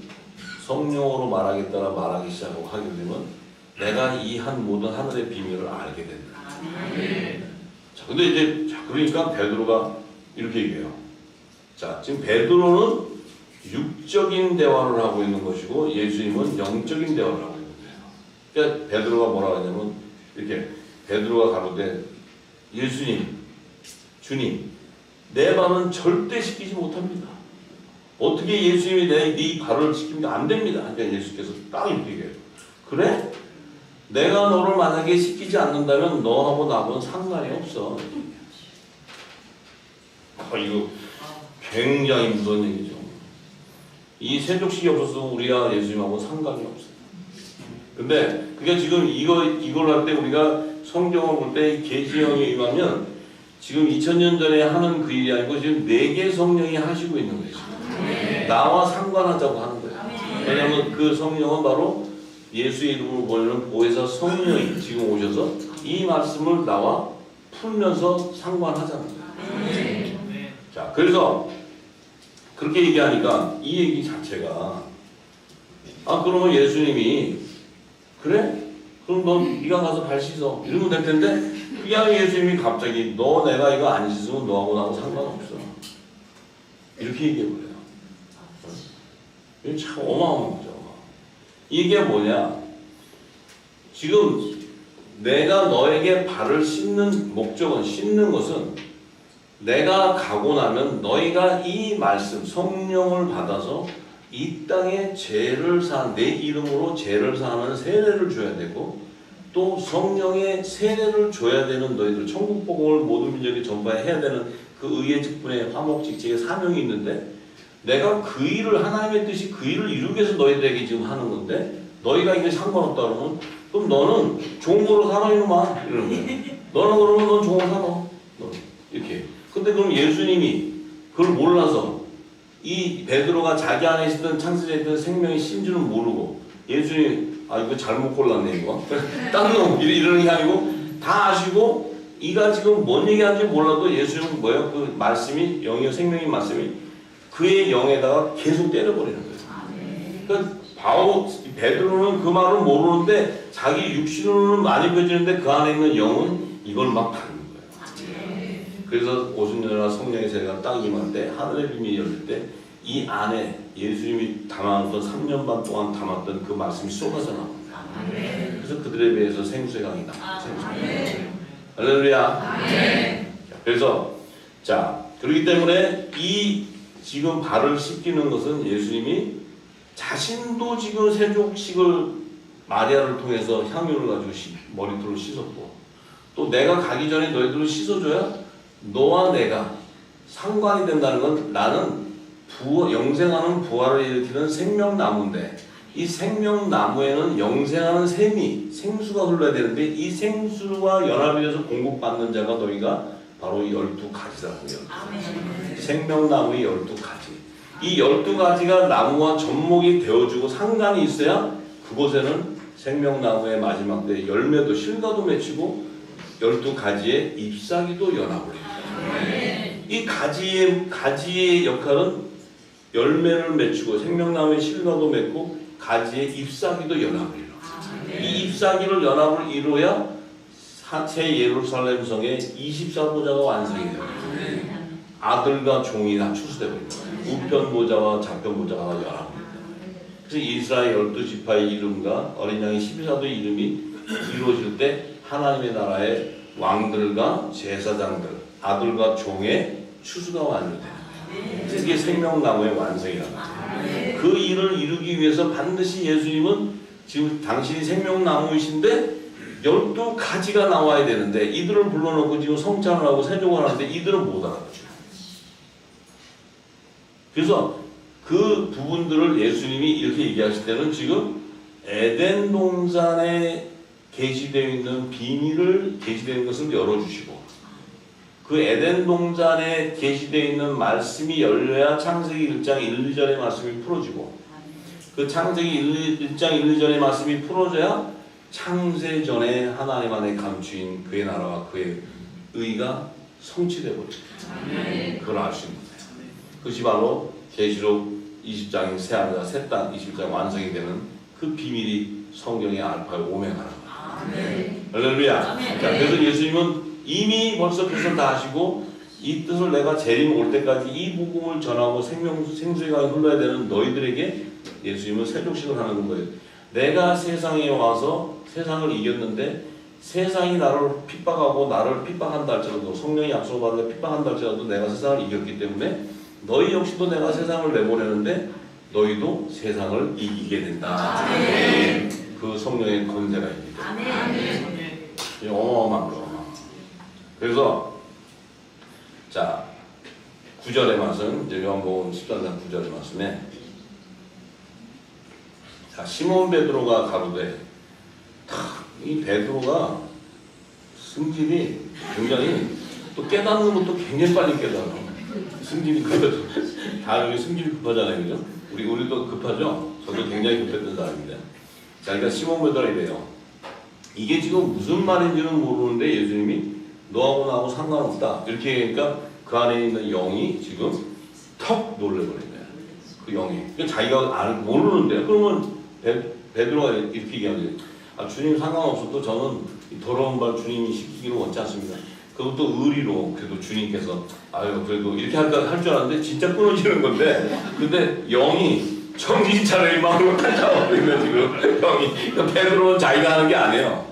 성령으로 말하겠다라 말하기 시작하고 하게 되면 내가 이 한 모든 하늘의 비밀을 알게 된다. 자, 근데 이제 그러니까 베드로가 이렇게 얘기해요. 자, 지금 베드로는 육적인 대화를 하고 있는 것이고 예수님은 영적인 대화를 하고 있는 거예요. 그러니까 베드로가 뭐라고 하냐면 이렇게 베드로가 가로되 예수님, 주님, 내 발은 절대 씻기지 못합니다. 어떻게 예수님이 네 발을 씻깁니까? 안 됩니다. 그러니까 예수께서 딱 이렇게 얘기해요. 그래? 내가 너를 만약에 씻기지 않는다면 너하고 나하고는 상관이 없어. 이거 굉장히 무서운 얘기죠. 이 세족식이 없어서 우리가 예수님하고 상관이 없어요. 근데 그게 지금 이걸 할 때 우리가 성경을 볼 때 계시형에 임하면 지금 2000년 전에 하는 그 일이 아니고 지금 4개 성령이 하시고 있는 거예요. 나와 상관하자고 하는 거예요. 왜냐하면 그 성령은 바로 예수의 이름으로 보내는 보혜사 성령이 지금 오셔서 이 말씀을 나와 풀면서 상관하자는 거예요. 자, 그래서 그렇게 얘기하니까 이 얘기 자체가 그러면 예수님이 그래? 그럼 너 네가 가서 발 씻어 이러면 될 텐데 그냥 예수님이 갑자기 너 내가 이거 안 씻으면 너하고 나하고 상관없어 이렇게 얘기해버려요. 이게 참 어마어마한 거죠. 이게 뭐냐? 지금 내가 너에게 발을 씻는 목적은 씻는 것은 내가 가고 나면 너희가 이 말씀 성령을 받아서 이 땅에 죄를 내 이름으로 죄를 사하는 세례를 줘야 되고 또 성령의 세례를 줘야 되는 너희들 천국 복음을 모든 민족에 전파해야 되는 그 의의 직분의 화목직책의 사명이 있는데 내가 그 일을 하나님의 뜻이 그 일을 이루기 위해서 너희들에게 지금 하는 건데 너희가 이게 상관없다 그러면 그럼 너는 종으로 살아 이놈아 이러는 거야. 너는 그러면 넌 종으로 살아. 이렇게. 근데 그럼 예수님이 그걸 몰라서 이 베드로가 자기 안에 있었던 창세전에 있던 생명이 신주는 모르고 예수님 이거 잘못 골랐네 이거 딴 놈 이러는 게 아니고 다 아시고 이가 지금 뭔 얘기하는지 몰라도 예수님은 뭐예요? 그 말씀이 영이요 생명인 말씀이 그의 영에다가 계속 때려버리는 거예요. 그러니까 베드로는 그 말은 모르는데 자기 육신으로는 많이 보여지는데 그 안에 있는 영은 이걸 막 다루는 거예요. 그래서 오순절이나 성령의 세례가 딱 임할 때 하늘의 비밀이 열릴 때 이 안에 예수님이 담아놨던 3년 반 동안 담았던 그 말씀이 쏟아져 나옵니다. 그래서 그들에 비해서 생수의 강이 나옵니다. 할렐루야. 그래서 자 그렇기 때문에 이 지금 발을 씻기는 것은 예수님이 자신도 지금 세족식을 마리아를 통해서 향유를 가지고 머리털을 씻었고 또 내가 가기 전에 너희들을 씻어줘야 너와 내가 상관이 된다는 건 나는 영생하는 부활을 일으키는 생명나무인데 이 생명나무에는 영생하는 샘이 생수가 흘러야 되는데 이 생수와 연합이 돼서 공급받는 자가 너희가 바로 12가지라고요. 생명나무의 12가지. 이 12가지가 나무와 접목이 되어주고 상관이 있어야 그곳에는 생명나무의 마지막 때 열매도 실과도 맺히고 12가지의 잎사귀도 연합을 해요. 이 가지의 역할은 열매를 맺히고 생명나무의 실과도 맺고 가지의 잎사귀도 연합을 이루어요. 이 잎사귀를 연합을 이루어야 새 예루살렘 성의 24보좌가 완성이 돼요. 아들과 종이 다 추수되고 있는 거예요. 우편보좌와 좌편보좌가 연합합니다. 그래서 이스라엘 12지파의 이름과 어린 양의 12사도의 이름이 이루어질 때 하나님의 나라의 왕들과 제사장들, 아들과 종의 추수가 완료되는 거예요. 이게 생명나무의 완성이라는 거예요. 그 일을 이루기 위해서 반드시 예수님은 지금 당신이 생명나무이신데 12가지가 나와야 되는데 이들을 불러놓고 지금 성찬을 하고 세족을 하는데 이들은 못 알아듣죠. 그래서 그 부분들을 예수님이 이렇게 얘기하실 때는 지금 에덴 동산에 계시되어 있는 비밀을 계시되어 있는 것을 열어주시고 그 에덴 동산에 계시되어 있는 말씀이 열려야 창세기 1장 1, 2절의 말씀이 풀어지고 그 창세기 1장 1, 2절의 말씀이 풀어져야 창세전에 하나님 안에 감추인 그의 나라와 그의 의가 성취되어 버립니다. 그걸 알 수 있는 거예요. 그것이 바로 계시록 20장인 새하늘과 새 땅 20장 완성이 되는 그 비밀이 성경의 알파와 오메가라는 거예요. 할렐루야. 자, 그래서 예수님은 이미 벌써 뜻을 다 하시고 이 뜻을 내가 재림 올 때까지 이 복음을 전하고 생수의 강이 흘러야 되는 너희들에게 예수님은 세족식을 하는 거예요. 내가 세상에 와서 세상을 이겼는데 세상이 나를 핍박하고 나를 핍박한다 할지라도 성령이 약속을 받아 핍박한다 할지라도 내가 세상을 이겼기 때문에 너희 역시도 내가 세상을 내보내는데 너희도 세상을 이기게 된다. 그 성령의 권세가 있기 때문에 어마어마한 거. 그래서 자 9절의 말씀 이제 요한복음 13장 9절의 말씀에 자 시몬 베드로가 가로되 이 베드로가 승질이 굉장히 또 깨닫는 것도 굉장히 빨리 깨달아. 승질이 급해서 다 여기 승질이 급하잖아요, 그죠? 우리도 급하죠. 저도 굉장히 급했던 사람인데. 자, 그러니까 시몬 베드로가 이래요. 이게 지금 무슨 말인지는 모르는데 예수님이 너하고 나하고 상관없다 이렇게 얘기하니까 그 안에 있는 영이 지금 턱 놀래버린 거야. 그 영이. 그러니까 자기가 모르는데 그러면 베드로가 이렇게 얘기하는 거예요. 주님 상관없어도 저는 이 더러운 발 주님이 씻기기를 원치 않습니다. 그것도 의리로 그래도 주님께서 그래도 이렇게 할 줄 알았는데 진짜 끊어지는 건데 근데 영이 정신 차려 이 마음으로 찾아오면 지금 영이 그러니까 베드로는 자기가 하는 게 아니에요.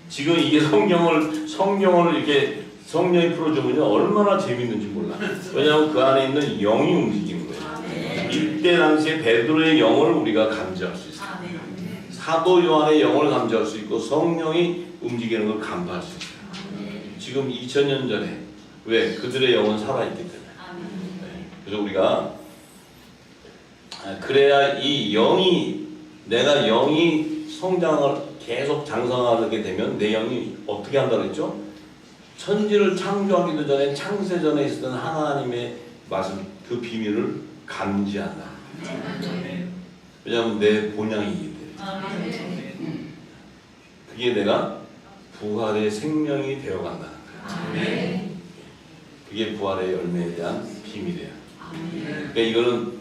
지금 이게 성경을 이렇게 성령이 풀어주면요 얼마나 재밌는지 몰라. 왜냐하면 그 안에 있는 영이 움직이는 거예요. 이때 당시에 베드로의 영을 우리가 감지할 수 있어요. 사도 요한의 영을 감지할 수 있고 성령이 움직이는 걸 간파할 수 있어요. 지금 2000년 전에 왜 그들의 영은 살아있기 때문에. 그래서 우리가 그래야 이 내가 영이 성장을 계속 장성하게 되면 내 영이 어떻게 한다고 했죠? 천지를 창조하기도 전에 창세 전에 있었던 하나님의 말씀 그 비밀을 감지한다. 왜냐하면 내 본향이기 때문에. 그게 내가 부활의 생명이 되어간다는 거야. 그게 부활의 열매에 대한 비밀이에요. 그러니까 이거는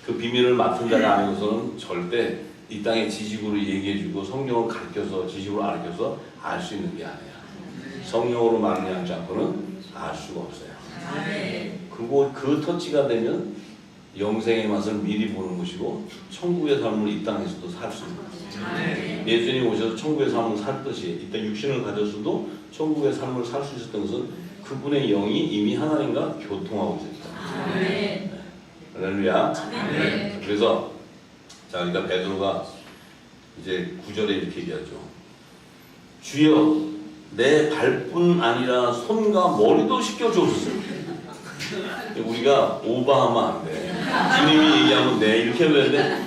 그 비밀을 맡은 자가 아니고서는 절대 이 땅의 지식으로 얘기해주고 성령을 가르쳐서 지식으로 가르쳐서 알 수 있는 게 아니야. 성령으로 말미암지 않고는 알 수가 없어요. 그리고 그 터치가 되면 영생의 맛을 미리 보는 것이고 천국의 삶을 이 땅에서도 살 수 있는 거예요. 예수님이 오셔서 천국의 삶을 살듯이 이 땅 육신을 가졌어도 천국의 삶을 살 수 있었던 것은 그분의 영이 이미 하나님과 교통하고 있었다. 할렐루야. 그래서 자, 그러니까 베드로가 이제 9절에 이렇게 얘기하죠. 주여 내 발뿐 아니라 손과 머리도 씻겨주옵소서. 우리가 오버하면 안 돼. 주님이 얘기하면 네 이렇게 해야 되는데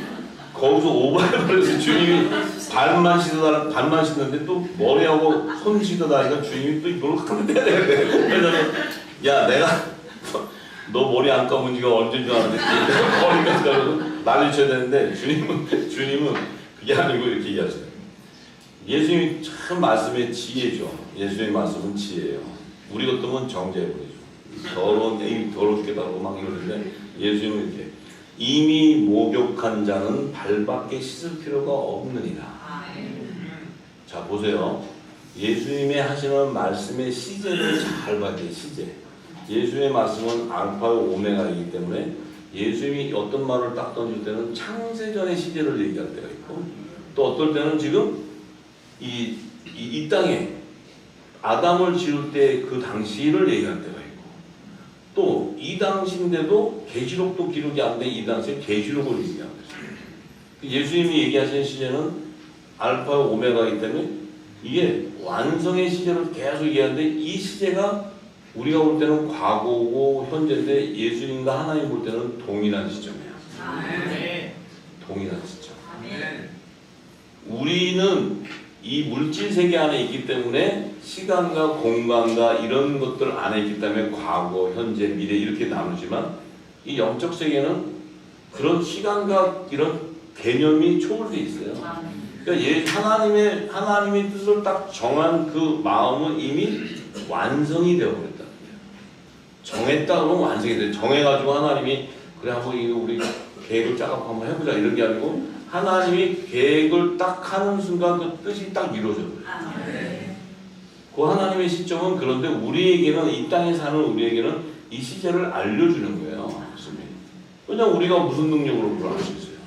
거기서 오버해버려서 주님이 발만 씻는데 또 머리하고 손 씻어다니까 주님이 또 이걸 하면 해야 돼. 그래서 야 내가 너 머리 안 감은 지가 언제인 줄 알았는데 머리까지 감아서 날려줘야 되는데 주님은 그게 아니고 이렇게 얘기하세요. 예수님이 참 말씀의 지혜죠. 예수님의 말씀은 지혜예요. 우리 같으면 정죄해버리죠. 더러워 죽겠다고 막 이러는데 예수님은 이렇게 이미 목욕한 자는 발밖에 씻을 필요가 없느니라. 자 보세요. 예수님의 하시는 말씀의 시제를 잘 봐야 돼요. 시제. 예수의 말씀은 알파와 오메가이기 때문에 예수님이 어떤 말을 딱 던질 때는 창세전의 시제를 얘기할 때가 있고 또 어떨 때는 지금 이 땅에 아담을 지을 때 그 당시를 얘기할 때가 있고 또 이 당시인데도 계시록도 기록이 안 된 이 당시에 계시록을 얘기하고 있어요. 예수님이 얘기하시는 시제는 알파와 오메가이기 때문에 이게 완성의 시제를 계속 얘기하는데 이 시제가 우리가 볼 때는 과거고 현재인데 예수님과 하나님 볼 때는 동일한 시점이에요. 동일한 시점. 우리는 이 물질 세계 안에 있기 때문에 시간과 공간과 이런 것들 안에 있기 때문에 과거, 현재, 미래 이렇게 나누지만 이 영적 세계는 그런 시간과 이런 개념이 초월되어 있어요. 그러니까 하나님의 뜻을 딱 정한 그 마음은 이미 완성이 되어버렸다는 거예요. 정했다 그러면 완성이 돼요. 정해가지고 하나님이 그래 하고 우리 계획을 짜갖고 한번 해보자 이런 게 아니고 하나님이 계획을 딱 하는 순간 그 뜻이 딱 이루어져요. 그 하나님의 시점은 그런데 우리에게는 이 땅에 사는 우리에게는 이 시제를 알려주는 거예요. 왜냐면 우리가 무슨 능력으로 그걸 알 수 있어요?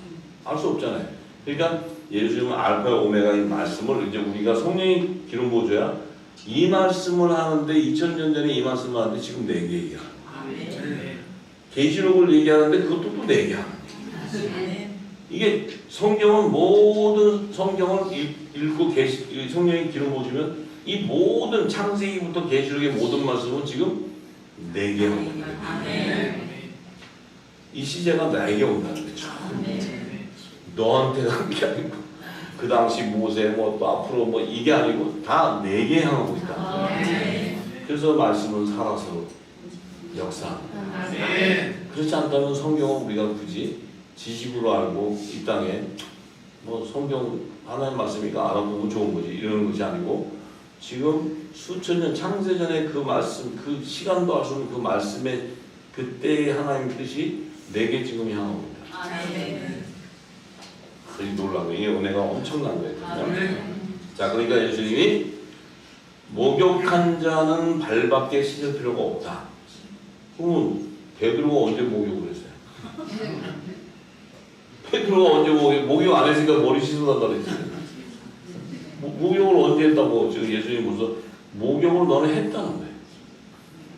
알 수 없잖아요. 그러니까 예수님은 알파와 오메가인 말씀을 이제 우리가 성령의 기름 보좌야 이 말씀을 하는데 2000년 전에 이 말씀을 하는데 지금 4개 얘기하는 거예요. 계시록을 얘기하는데 그것도 또 4개 하는 거예요. 이게 성경은 모든 성경을 읽고 성령의 기름 보시면 이 모든 창세기부터 계시록의 모든 말씀은 지금 4개 온다는 거예요. 이 시제가 나에게 온다는 거죠. 너한테 한 게 아니고 그 당시 모세 뭐 또 앞으로 뭐 이게 아니고 다 4개 향하고 있다. 그래서 말씀은 살아서 역사하는 거예요. 그렇지 않다면 성경은 우리가 굳이 지식으로 알고 이 땅에 뭐 성경 하나님 말씀이니까 알아보면 좋은 거지 이러는 것이 아니고 지금 수천 년 창세전에 그 말씀 그 시간도 알 수 없는 그 말씀의 그때의 하나님의 뜻이 내게 지금 향하고 있다. 그게 놀라고 이게 은혜가 엄청난 거예요. 자 그러니까 예수님이 목욕한 자는 발밖에 씻을 필요가 없다. 그러면 베드로가 언제 목욕을 했어요? 베드로가 언제 목욕 안 했으니까 머리 씻어달라 그랬지. 목욕을 언제 했다고 지금 예수님이 무슨 목욕을 너는 했다는 거예요.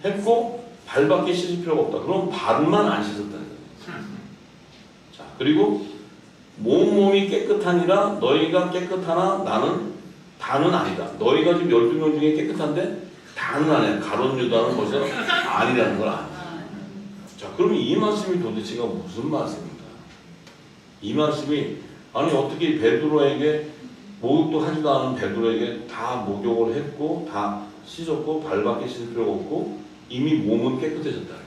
했고 발밖에 씻을 필요가 없다. 그럼 발만 안 씻었다는 거예요. 자 그리고 몸이 깨끗하니라 너희가 깨끗하나 나는 다는 아니다. 너희가 지금 12명 중에 깨끗한데 다는 아니야. 가룟 유다는 벌써 아니라는 걸 아니야. 자 그러면 이 말씀이 도대체가 무슨 말씀입니까? 이 말씀이 아니 어떻게 베드로에게 목욕도 하지도 않은 베드로에게 다 목욕을 했고 다 씻었고 발밖에 씻을 필요가 없고 이미 몸은 깨끗해졌다는 거예요.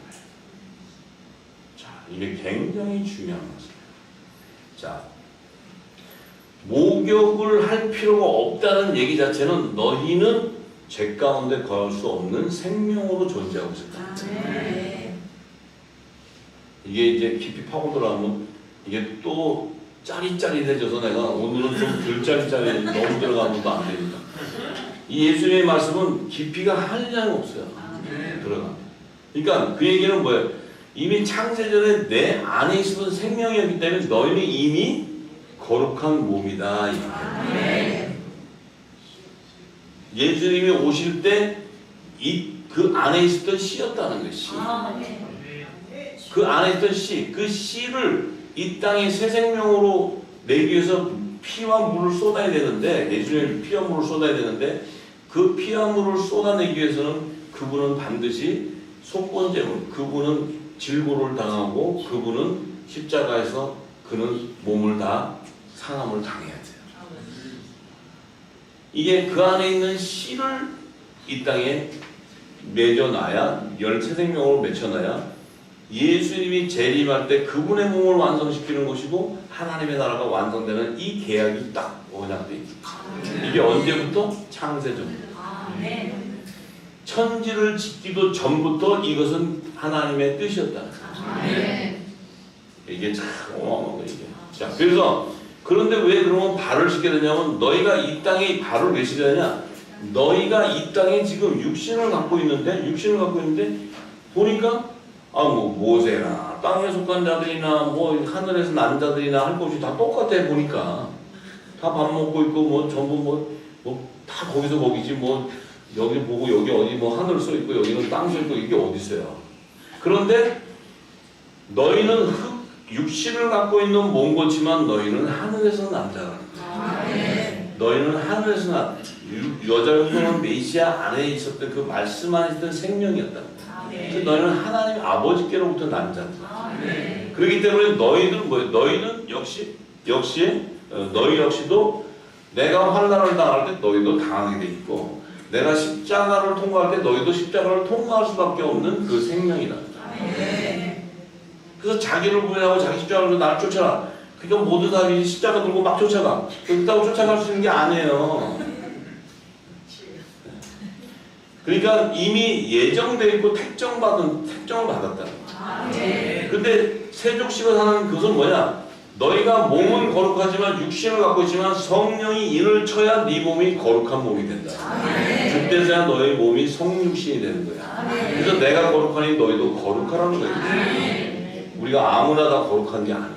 자 이게 굉장히 중요한 것입니다. 자, 목욕을 할 필요가 없다는 얘기 자체는 너희는 죄 가운데 거할 수 없는 생명으로 존재하고 있다. 이게 이제 깊이 파고 들어가면 이게 또 짜릿짜릿해져서 내가 오늘은 좀 덜 짜릿짜릿 너무 들어가면 또 안 되니까. 이 예수님의 말씀은 깊이가 한량이 없어요. 들어가. 그러니까 그 얘기는 뭐예요? 이미 창세전에 내 안에 있었던 생명이었기 때문에 너희는 이미 거룩한 몸이다. 예수님이 오실 때 그 안에 있었던 씨였다는 거예요. 씨. 그 안에 있던 씨, 그 씨를 이 땅에 새 생명으로 내기 위해서 피와 물을 쏟아야 되는데, 예수님이 피와 물을 쏟아야 되는데, 그 피와 물을 쏟아내기 위해서는 그분은 반드시 속건제물, 그분은 질고를 당하고 그분은 십자가에서 그는 몸을 다 상함을 당해야 돼요. 이게 그 안에 있는 씨를 이 땅에 맺어놔야, 열새 생명으로 맺혀놔야 예수님이 재림할 때 그분의 몸을 완성시키는 것이고 하나님의 나라가 완성되는 이 계약이 딱 언약돼 있어요. 이게 언제부터? 창세전부터. 천지를 짓기도 전부터 이것은 하나님의 뜻이었다. 이게 참 어마어마한 거예요. 자, 그래서 그런데 왜 그러면 발을 씻게 되냐면 너희가 이 땅에 발을 왜 씻어야 되냐? 너희가 이 땅에 지금 육신을 갖고 있는데 보니까 뭐 모세나 땅에 속한 자들이나 뭐 하늘에서 난 자들이나 할 것 없이 다 똑같아. 보니까 다 밥 먹고 있고 뭐 전부 뭐 다 거기서 거기지. 뭐 여기 보고 여기 어디 뭐 하늘 써 있고 여기는 땅 써 있고 이게 어디 있어요? 그런데 너희는 육신을 갖고 있는 몸같지만 너희는 하늘에서 난 자라는 거예요. 너희는 하늘에서 난 여자 용성은 메시아 안에 있었던 그 말씀 안에 있었던 생명이었다. 너희는 하나님 아버지께로부터 난 자들. 그렇기 때문에 너희는 뭐예요? 너희는 역시 너희 역시도 내가 환난을 당할 때 너희도 당하게 돼 있고 내가 십자가를 통과할 때 너희도 십자가를 통과할 수밖에 없는 그 생명이다. 그래서 자기를 부인하고 자기 십자가를 들고 나를 쫓아라. 그러니까 모든 사람이 십자가 들고 막 쫓아가. 그렇다고 쫓아갈 수 있는 게 아니에요. 그러니까 이미 예정되어 있고 택정을 받았다. 근데 세족식을 하는 그것은 뭐냐? 너희가 몸은 거룩하지만 육신을 갖고 있지만 성령이 인을 쳐야 네 몸이 거룩한 몸이 된다. 그때서야 너희 몸이 성육신이 되는 거야. 그래서 내가 거룩하니 너희도 거룩하라는 거예요. 우리가 아무나 다 거룩한 게 아니고.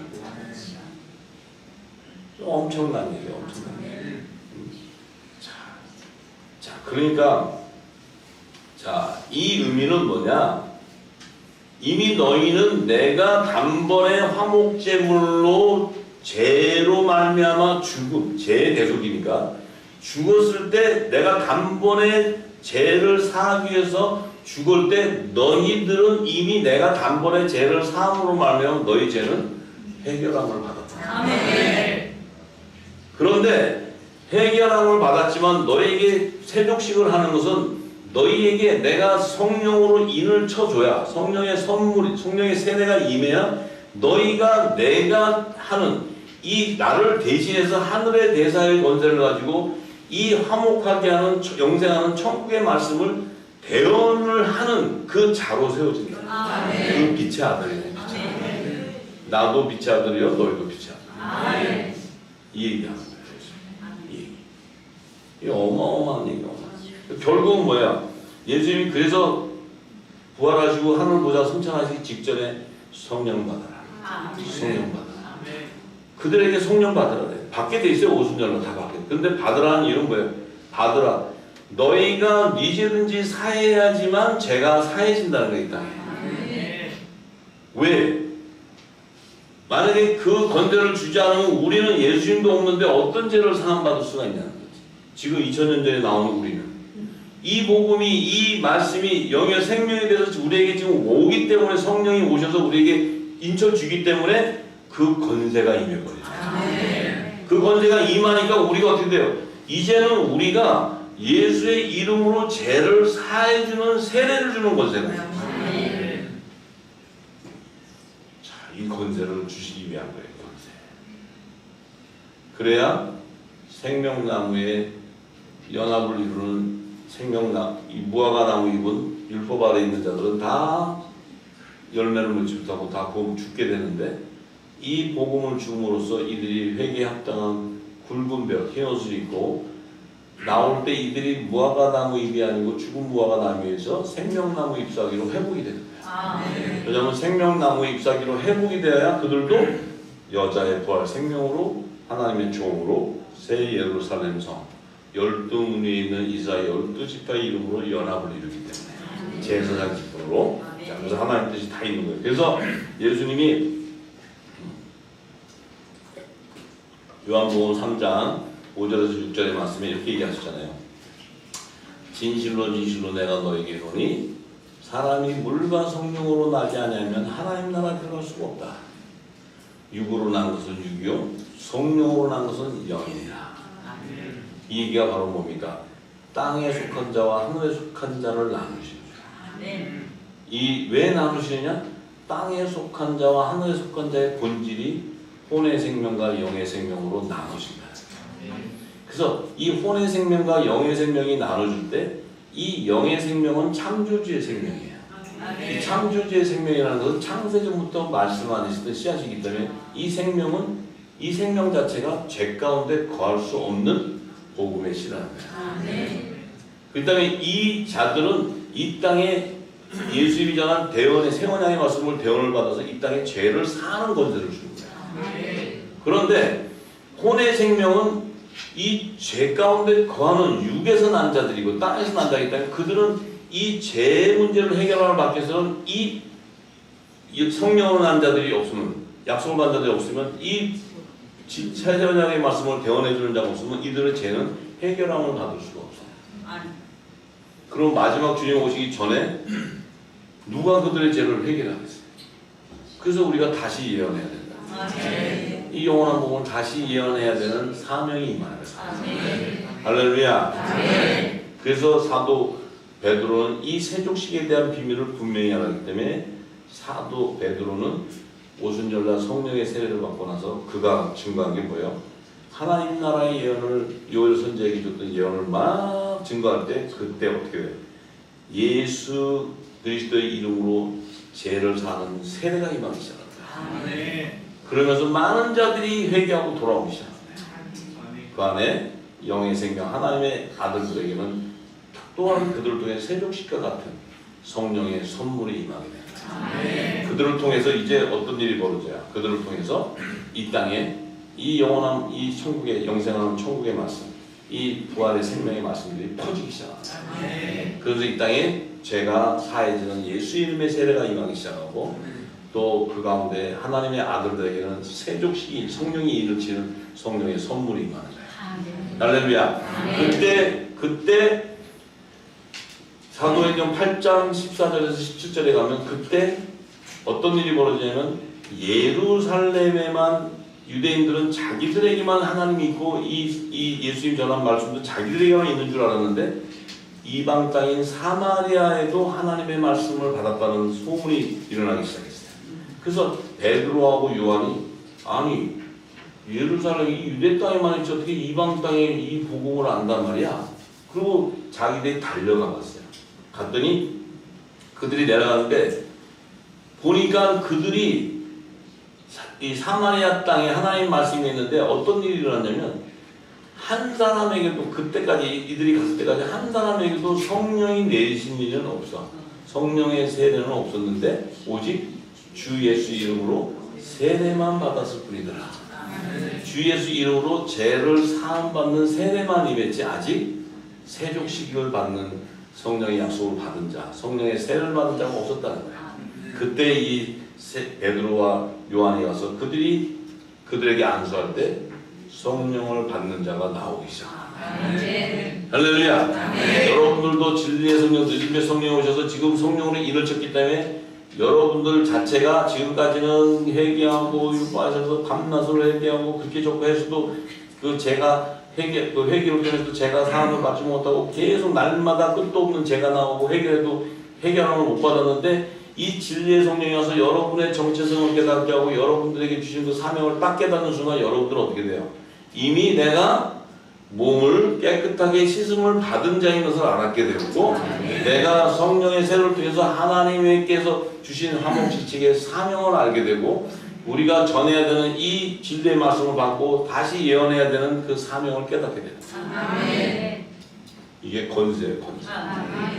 엄청난 얘기예요. 엄청난 얘기. 자, 그러니까 이 의미는 뭐냐? 이미 너희는 내가 단번에 화목제물로 죄로 말미암아 죄의 대속이니까 죽었을 때 내가 단번에 죄를 사하기 위해서 죽을 때 너희들은 이미 내가 단번에 죄를 사함으로 말미암아 너희 죄는 해결함을 받았다. 그런데 해결함을 받았지만 너에게 세족식을 하는 것은 너희에게 내가 성령으로 인을 쳐줘야 성령의 선물이 성령의 세례가 임해야 너희가 내가 하는 이 나를 대신해서 하늘의 대사의 권세를 가지고 이 화목하게 하는 영생하는 천국의 말씀을 대언을 하는 그 자로 세워진다. 그 빛의 아들이네. 나도 빛의 아들이요 너희도 빛의 아들. 이 얘기하는 거예요. 이 얘기. 이 어마어마한 얘기가 결국은 뭐야? 예수님이 그래서 부활하시고 하늘 보좌 승천하시기 직전에 성령 받아라. 성령 받아라. 그들에게 성령 받으라. 받게 돼 있어요. 오순절로 다 받게. 근데 받으라는 이유는 뭐예요? 받으라. 너희가 네 죄든지 사해야지만 죄가 사해진다는 거예요. 이 땅에. 왜? 만약에 그 건대를 주지 않으면 우리는 예수님도 없는데 어떤 죄를 사함받을 수가 있냐는 거지. 지금 2000년 전에 나오는 우리는. 이 복음이 이 말씀이 영의 생명이 돼서 우리에게 지금 오기 때문에 성령이 오셔서 우리에게 인쳐 주기 때문에 그 권세가 임해버려요. 그 권세가 임하니까 우리가 어떻게 돼요? 이제는 우리가 예수의 이름으로 죄를 사해주는 세례를 주는 권세가 있어요. 이 권세를 주시기 위한 거예요. 권세. 그래야 생명나무의 연합을 이루는 이 무화과나무 잎은 율법 아래 있는 자들은 다 열매를 맺지 못하고 다 죽게 되는데, 이 복음을 주음으로써 이들이 회개에 합당한 굵은 벽, 흰 옷을 입고 나올 때 이들이 무화과나무 잎이 아니고 죽은 무화과나무에서 생명나무 잎사귀로 회복이 되는 거예요. 왜냐하면 생명나무 잎사귀로 회복이 되어야 그들도 여자의 부활 생명으로 하나님의 종으로 새 예루살렘 성 12문 위에 있는 이스라엘 12지파의 이름으로 연합을 이루기 때문에 제사장 기쁨으로. 자, 그래서 하나님 뜻이 다 있는 거예요. 그래서 예수님이 요한복음 3장 5절에서 6절의 말씀에 이렇게 얘기하셨잖아요. 진실로 진실로 내가 너에게 이르노니 사람이 물과 성령으로 나지 아니하면 하나님 나라에 들어갈 수가 없다. 육으로 난 것은 육이요 성령으로 난 것은 영이니라. 이 얘기가 바로 뭡니까? 땅에 속한 자와 하늘에 속한 자를 나누시는 거예요. 이 왜 나누시느냐? 땅에 속한 자와 하늘에 속한 자의 본질이 혼의 생명과 영의 생명으로 나누신다. 그래서 이 혼의 생명과 영의 생명이 나눠질 때 이 영의 생명은 창조주의 생명이에요. 이 창조주의 생명이라는 것은 창세전부터 말씀 안 하시던 씨앗이기 때문에 이 생명 자체가 죄 가운데 거할 수 없는 복음의 씨라는 거예요. 그 다음에 이 자들은 이 땅에 예수님이 전한 대언의 세원양의 말씀을 대언을 받아서 이 땅에 죄를 사는 권세를 주는 거예요. 그런데 혼의 생명은 이 죄 가운데 거하는 육에서 난 자들이고 땅에서 난 자이기 때문에 그들은 이 죄 문제를 해결하는 밖에서는 이 성령으로 난 자들이 없으면, 약속을 받은 자들이 없으면, 이 세원양의 말씀을 대언해 주는 자가 없으면 이들의 죄는 해결함을 받을 수가 없어요. 그럼 마지막 주님 오시기 전에 누가 그들의 죄를 해결하겠어요? 그래서 우리가 다시 예언해야 된다. 이 영원한 복음을 다시 예언해야 되는 사명이 임하는 거예요. 할렐루야. 그래서 사도 베드로는 이 세족식에 대한 비밀을 분명히 알았기 때문에 사도 베드로는 오순절날 성령의 세례를 받고 나서 그가 증거한 게 뭐예요? 하나님 나라의 예언을 요엘 선지자에게 줬던 예언을 막 증거할 때 그때 어떻게 돼요? 예수 그리스도의 이름으로 죄를 사는 세례가 임하기 시작합니다. 그러면서 많은 자들이 회개하고 돌아오기 시작합니다. 그 안에 영의 생명 하나님의 아들들에게는 또한 그들을 통해 세족식과 같은 성령의 선물이 임하게 됩니다. 그들을 통해서 이제 어떤 일이 벌어져야 그들을 통해서 이 땅에 이 영원한 이 천국의 영생하는 천국의 말씀, 이 부활의 생명의 말씀들이 퍼지기 시작합니다. 그래서 이 땅에 죄가 사해지는 예수 이름의 세례가 임하기 시작하고 또 그 가운데 하나님의 아들들에게는 세족식이 성령이 일으키는 성령의 선물이 임하는 거예요. 할렐루야. 그때 사도행전 8장 14절에서 17절에 가면 그때 어떤 일이 벌어지냐면 예루살렘에만 유대인들은 자기들에게만 하나님이 있고 이 예수님 전한 말씀도 자기들에게만 있는 줄 알았는데 이방 땅인 사마리아에도 하나님의 말씀을 받았다는 소문이 일어나기 시작했어요. 그래서 베드로하고 요한이 아니 예루살렘이 유대 땅에만 있지 어떻게 이방 땅에 이 복음을 안단 말이야. 그리고 자기들이 달려가 봤어요. 갔더니 그들이 내려가는데 보니까 그들이 이 사마리아 땅에 하나님 말씀이 있는데 어떤 일이 일어났냐면 한 사람에게도 그때까지 이들이 갔을 때까지 한 사람에게도 성령이 내리신 일은 없어. 성령의 세례는 없었는데 오직 주 예수 이름으로 세례만 받았을 뿐이더라. 주 예수 이름으로 죄를 사함받는 세례만 임했지 아직 세족식을 받는 성령의 약속을 받은 자, 성령의 세례를 받은 자가 없었다는 거야. 그때 이 베드로와 요한이 가서 그들에게 안수할 때 성령을 받는 자가 나오기 시작합니다. 할렐루야. 여러분들도 진리의 성령, 진리의 성령이 오셔서 지금 성령으로 일을 쳤기 때문에 여러분들 자체가 지금까지는 회개하고 율법에서 밤낮으로 회개하고 그렇게 적고 해서도 제가 회개로 통해서 제가 사함을 받지 못하고 계속 날마다 끝도 없는 죄가 나오고 회개해도 해결함을 못 받았는데 이 진리의 성령이 와서 여러분의 정체성을 깨닫게 하고 여러분들에게 주신 그 사명을 딱 깨닫는 순간 여러분들은 어떻게 돼요? 이미 내가 몸을 깨끗하게 씻음을 받은 자인 것을 알았게 되고 내가 성령의 세를 통해서 하나님께서 주신 화목지책의 사명을 알게 되고 우리가 전해야 되는 이 진리의 말씀을 받고 다시 예언해야 되는 그 사명을 깨닫게 되는 거예요. 이게 권세예요, 권세.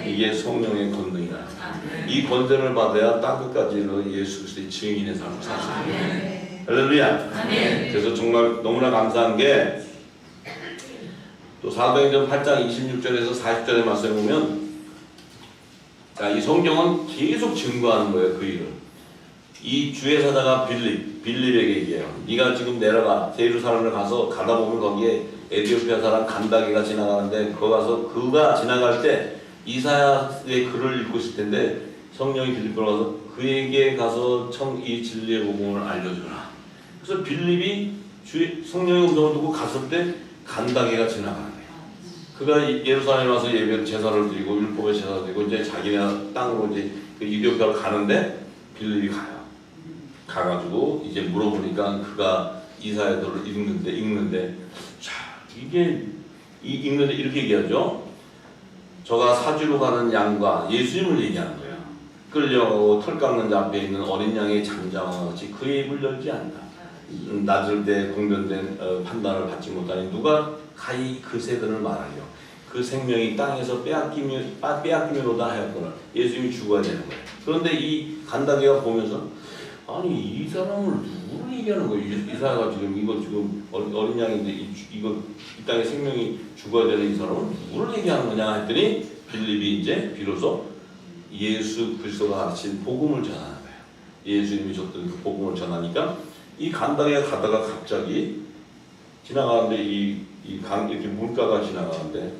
이게 성령의 권능이다. 이 권세를 받아야 땅끝까지 예수 그리스도의 증인의 삶을 살 수 있어요. 할렐루야. 그래서 정말 너무나 감사한 게 또 사도행전 8장 26절에서 40절의 말씀에 보면 이 성경은 계속 증거하는 거예요. 그 일을. 이 주의 사자가 빌립에게 얘기해요. 네가 지금 내려가 예루살렘을 가다 보면 거기에 에티오피아 사람 간다게가 지나가는데 거기 가서 그가 지나갈 때 이사야의 글을 읽고 있을 텐데 성령이 빌립으로 가서 그에게 가서 이 진리의 복음을 알려주라. 그래서 빌립이 성령의 음성을 듣고 갔을 때 간다게가 지나가는 거예요. 그가 예루살렘에 와서 예배 제사를 드리고 율법의 제사를 드리고 이제 자기네 땅으로 이제 그 에티오피아로 가는데 빌립이 가요. 가가지고 이제 물어보니까 그가 이사야들을 읽는데 자 이게 읽는데 이렇게 얘기하죠. 저가 사주로 가는 양과 예수님을 얘기하는 거예요. 끌려가고 털 깎는 자 앞에 있는 어린 양의 잠자와 같이 그의 입을 열지 않는다. 낮을 때 공변된 판단을 받지 못하니 누가 가히 그 세대를 말하려. 그 생명이 땅에서 빼앗기며로다 하였거늘 예수님이 죽어야 되는 거예요. 그런데 이 간다게가 보면서 아니 이 사람을 누구를 얘기하는 거예요? 이사야가 지금 어린 양인데 이 땅에 생명이 죽어야 되는 이 사람을 누구를 얘기하는 거냐 했더니 빌립이 이제 비로소 예수 그리스도가 가르친 복음을 전하는 거예요. 예수님이 줬던 그 복음을 전하니까 이 간다게가 가다가 갑자기 지나가는데 이렇게 물가가 지나가는데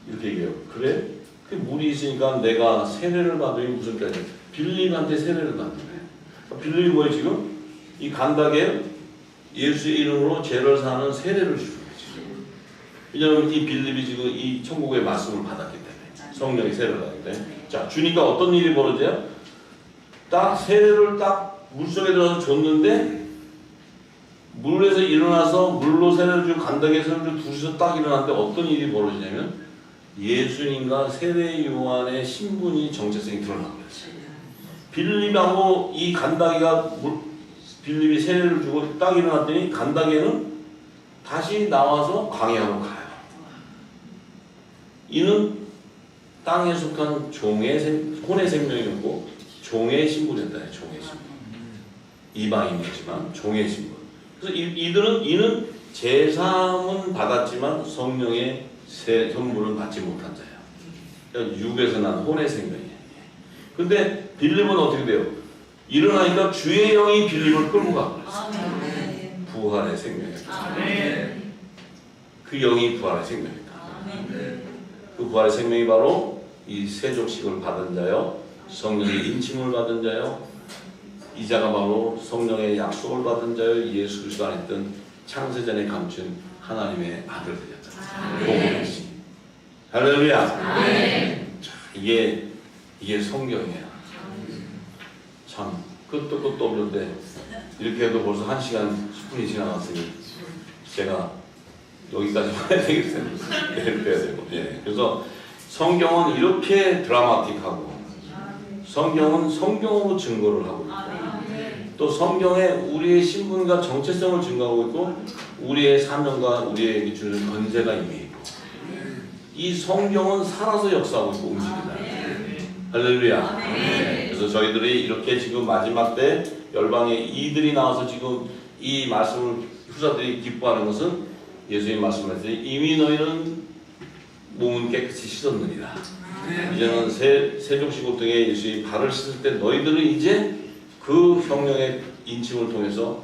이렇게 얘기해요. 그래? 그 물이 있으니까 내가 세례를 받으니 무슨 뜻이야? 빌립한테 세례를 받는 거예요. 빌립이 뭐예요 지금? 이 간다게 예수의 이름으로 죄를 사는 세례를 주는 거예요. 왜냐하면 이 빌립이 지금 이 천국의 말씀을 받았기 때문에 성령의 세례를 받았기 때문에 자 주니까 어떤 일이 벌어져요? 딱 세례를 딱 물속에 들어가서 줬는데 물에서 일어나서 물로 세례를 주고 간다게 세례를 주고 둘이서 딱 일어났는데 어떤 일이 벌어지냐면 예수님과 세례 요한의 신분이 정체성이 드러난 거예요. 빌립하고 이 간다게가 빌립이 세례를 주고 딱 일어났더니 간다게는 다시 나와서 광야로 가요. 이는 땅에 속한 혼의 생명이었고 종의 신분이었다. 종의 신분. 이방인이지만 종의 신분. 그래서 이는 제사함은 받았지만 성령의 선물은 받지 못한 자예요. 그러니까 육에서 난 혼의 생명이에요. 근데 빌립은 어떻게 돼요? 일어나니까 주의 영이 빌립을 끌고 가고 그랬어요. 부활의 생명이었다. 그 영이 부활의 생명이다. 그 부활의 생명이 바로 이 세족식을 받은 자요, 성령의 인침을 받은 자요, 이 자가 바로 성령의 약속을 받은 자요, 예수 그리스도 안에 있던 창세전에 감춘 하나님의 아들들이었다. 복음이지. 할렐루야. 자, 이게 성경이에요. 참 끝도 없는데 이렇게 해도 벌써 1시간 10분이 지나갔으니 제가 여기까지 봐야 되겠어요. 이렇게 해야 되고. 예. 그래서 성경은 이렇게 드라마틱하고 성경은 성경으로 증거를 하고 있고 또 성경에 우리의 신분과 정체성을 증거하고 있고 우리의 사명과 우리에게 주는 권세가 임해 있고 이 성경은 살아서 역사하고 있고 움직인다. 할렐루야. 그래서 저희들이 이렇게 지금 마지막 때 열방의 이들이 나와서 지금 이 말씀을 후사들이 기뻐하는 것은 예수님 말씀하셨더니 이미 너희는 몸은 깨끗이 씻었느니라. 이제는 세족식 등에 예수님이 발을 씻을 때 너희들은 이제 그 성령의 인침을 통해서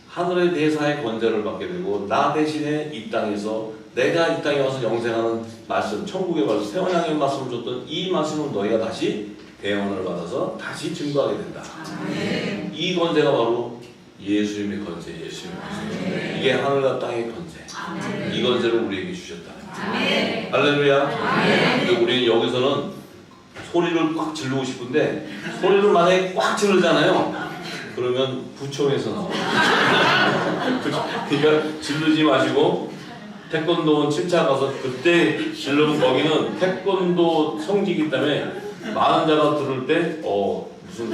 하늘의 대사의 권세를 받게 되고 나 대신에 이 땅에서 내가 이 땅에 와서 영생하는 말씀, 천국의 말씀, 세원양의 말씀을 줬던 이 말씀을 너희가 다시 대언을 받아서 다시 증거하게 된다. 이 권세가 바로 예수님의 권세, 예수님의 권세. 이게 하늘과 땅의 권세. 이 권세를 우리에게 주셨다. 할렐루야. 근데 우리는 여기서는 소리를 꽉 지르고 싶은데 소리를 만약에 꽉 지르잖아요. 그러면 부총에서 나와요. 그러니까 지르지 마시고 태권도원 7차 가서 그때 지르면 거기는 태권도 성지이기 때문에 많은 자가 들을 때 무슨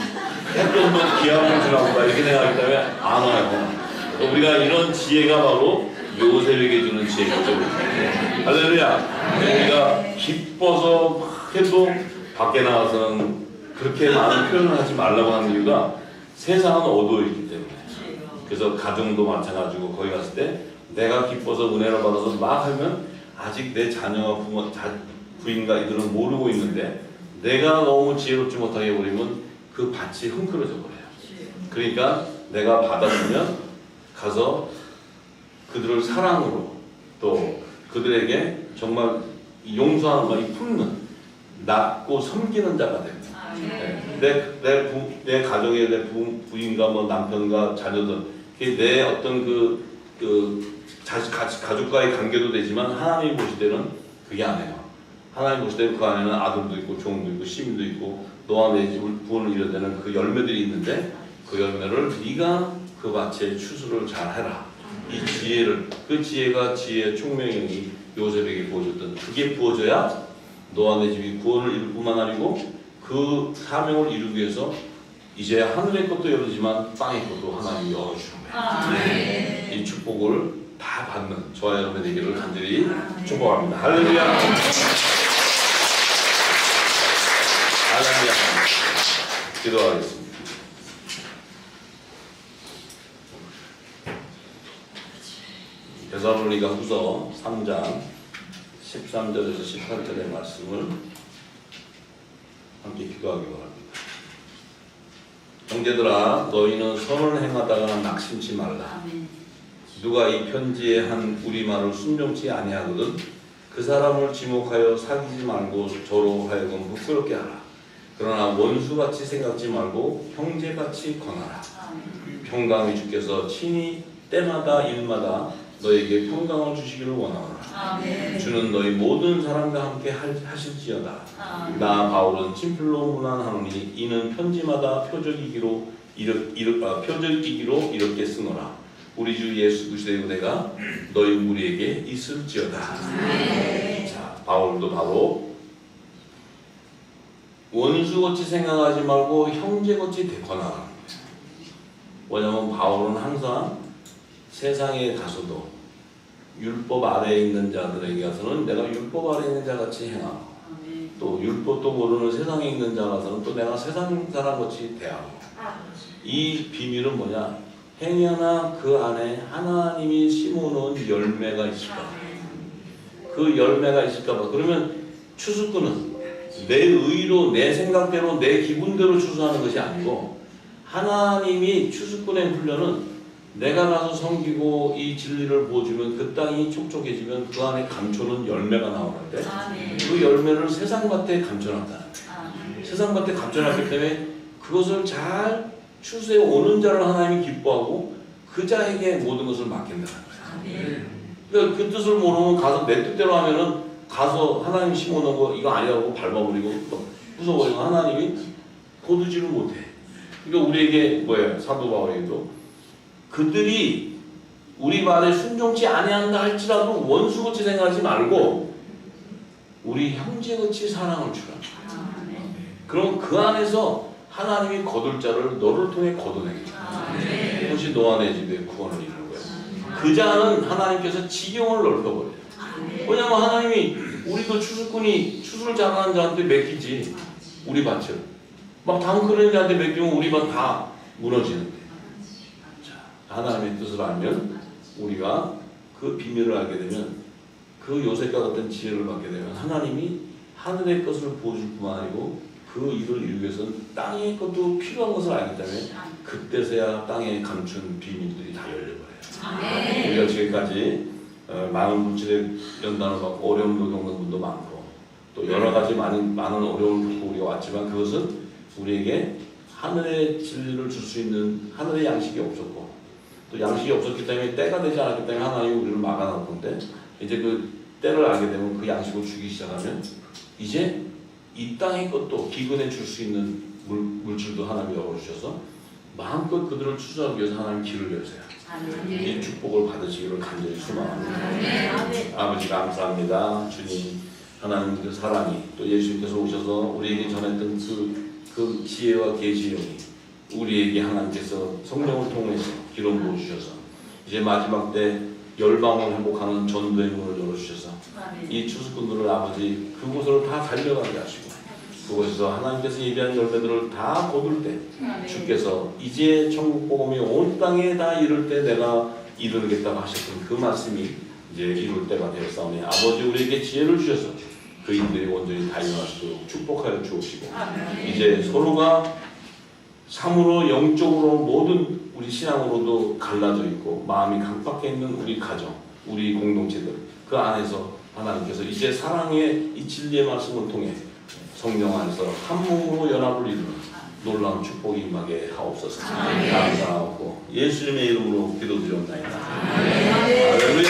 태권도 기합을 주나 보다 이렇게 생각하기 때문에 안 와요. 우리가 이런 지혜가 바로 요셉에게 주는 지혜죠. 할렐루야. 우리가 기뻐서 막 해도 밖에 나가서는 그렇게 많은 표현을 하지 말라고 하는 이유가 세상은 어두워 있기 때문에. 그래서 가정도 마찬가지고 거기 갔을 때 내가 기뻐서 은혜를 받아서 막 하면 아직 내 자녀와 부인과 이들은 모르고 있는데 내가 너무 지혜롭지 못하게 해버리면 그 밭이 흥그러져 버려요. 그러니까 내가 받았으면 가서 그들을 사랑으로 또 그들에게 정말 용서하는 것이 품는 낳고 섬기는 자가 됩니다. 내 가정에 내 부인과 뭐 남편과 자녀들 내 어떤 가족과의 관계도 되지만 하나님이 보실 때는 그게 아니에요. 하나님 보실 때는 그 안에는 아들도 있고 종도 있고 시민도 있고 너와 내 집을 구원을 이뤄내는 그 열매들이 있는데 그 열매를 네가 그 밭에 추수를 잘 해라. 이 지혜를 그 지혜가 지혜의 총명이 요셉에게 부어줬던 그게 부어져야 너와 내 집이 구원을 이룰 뿐만 아니고 그 사명을 이루기 위해서 이제 하늘의 것도 열리지만 땅의 것도 하나님이 열어주는 거예요. 이 축복을 다 받는 저와 여러분의 되기를 간절히 축복합니다. 할렐루야. 할렐루야. 기도하겠습니다. 데살로니가 후서 3장 13절에서 18절의 말씀을 함께 기도하기 바랍니다. 형제들아 너희는 선을 행하다가 낙심치 말라. 누가 이 편지에 한 우리말을 순종치 아니하거든 그 사람을 지목하여 사귀지 말고 저로 하여금 부끄럽게 하라. 그러나 원수같이 생각지 말고 형제같이 권하라. 평강의 주께서 친히 때마다 일마다 너에게 평강을 주시기를 원하노라. 주는 너희 모든 사람과 함께 하실지어다. 나 바울은 친필로 문안하노니 이는 편지마다 표적이기로 이렇게 쓰노라. 우리 주 예수 그리스도의 은혜가 너희 우리에게 있을지어다. 자, 바울도 바로 원수같이 생각하지 말고 형제같이 권하라는 거예요. 왜냐하면 바울은 항상 세상에 가서도 율법 아래에 있는 자들에게 가서는 내가 율법 아래에 있는 자같이 행하고 또 율법도 모르는 세상에 있는 자가서는 또 내가 세상 사람같이 대하고 이 비밀은 뭐냐? 행여나 그 안에 하나님이 심어놓은 열매가 있을까? 그 열매가 있을까 봐. 그러면 추수꾼은 내 의로 내 생각대로 내 기분대로 추수하는 것이 아니고 하나님이 추수꾼의 훈련은 내가 가서 섬기고 이 진리를 보여주면 그 땅이 촉촉해지면 그 안에 감춰놓은 열매가 나오는데 그 열매를 세상밭에 감춰놨다. 세상밭에 감춰놨기 때문에 그것을 잘 추수해 오는 자를 하나님이 기뻐하고 그 자에게 모든 것을 맡긴다는 거예요. 그러니까 그 뜻을 모르면 가서 내 뜻대로 하면은 가서 하나님 심어놓은 거 이거 아니라고 밟아버리고 부숴버리고 하나님이 거두지를 못해. 그러니까 우리에게 뭐예요? 사도 바울에게도 그들이 우리 말에 순종치 아니한다 할지라도 원수같이 생각하지 말고 우리 형제같이 사랑을 주라. 그럼 그 안에서 하나님이 거둘 자를 너를 통해 거둬내겠다. 그것이 너와 내 집의 구원을 이루는 거야. 그 자는 하나님께서 지경을 넓혀버려요. 왜냐하면 하나님이 우리도 추수꾼이 추수를 잘하는 자한테 맡기지. 우리 밭을 막 당그러는 자한테 맡기면 우리 밭 다 무너지는데 하나님의 뜻을 알면 우리가 그 비밀을 알게 되면 그 요셉과 같은 지혜를 받게 되면 하나님이 하늘의 것을 보여줄 뿐만 아니고 그 일을 이루기 위해서는 땅의 것도 필요한 것을 알기 때문에 그때서야 땅에 감춘 비밀들이 다 열려버려요. 우리가 지금까지 많은 물질의 연단을 받고 어려움도 겪는 분도 많고 또 여러 가지 많은 어려움을 겪고 우리가 왔지만 그것은 우리에게 하늘의 진리를 줄 수 있는 하늘의 양식이 없었고 또 양식이 없었기 때문에 때가 되지 않았기 때문에 하나님이 우리를 막아놨던데 이제 그 때를 알게 되면 그 양식을 주기 시작하면 이제 이 땅의 것도 기근에 줄 수 있는 물질도 하나님 열어주셔서 마음껏 그들을 추수하기 위해서 하나님 길을 여세요. 이 축복을 받으시기를 간절히 소망합니다. 아버지 감사합니다. 주님 하나님 그 사랑이 또 예수님께서 오셔서 우리에게 전했던 그 지혜와 계시의 영이 우리에게 하나님께서 성령을 통해서 기름 부어주셔서 이제 마지막 때 열방을 회복하는 전도의 문을 열어주셔서 이 추수꾼들을 아버지 그곳으로 다 달려가게 하시고 그곳에서 하나님께서 예비한 열매들을 다 거둘 때 주께서 이제 천국 복음이 온 땅에 다 이룰 때 내가 이루겠다고 하셨던 그 말씀이 이제 이룰 때가 되었사오니 아버지 우리에게 지혜를 주셔서 그인들이 온전히 다 일어날 수 있도록 축복하여 주옵시고 이제 서로가 참으로 영적으로 모든 우리 신앙으로도 갈라져 있고 마음이 강박해 있는 우리 가정, 우리 공동체들 그 안에서 하나님께서 이제 사랑의 이 진리의 말씀을 통해 성령 안에서 한 몸으로 연합을 이루는 놀라운 축복이 임하게 하옵소서. 감사하고 예수님의 이름으로 기도드리옵나이다. 할렐루야.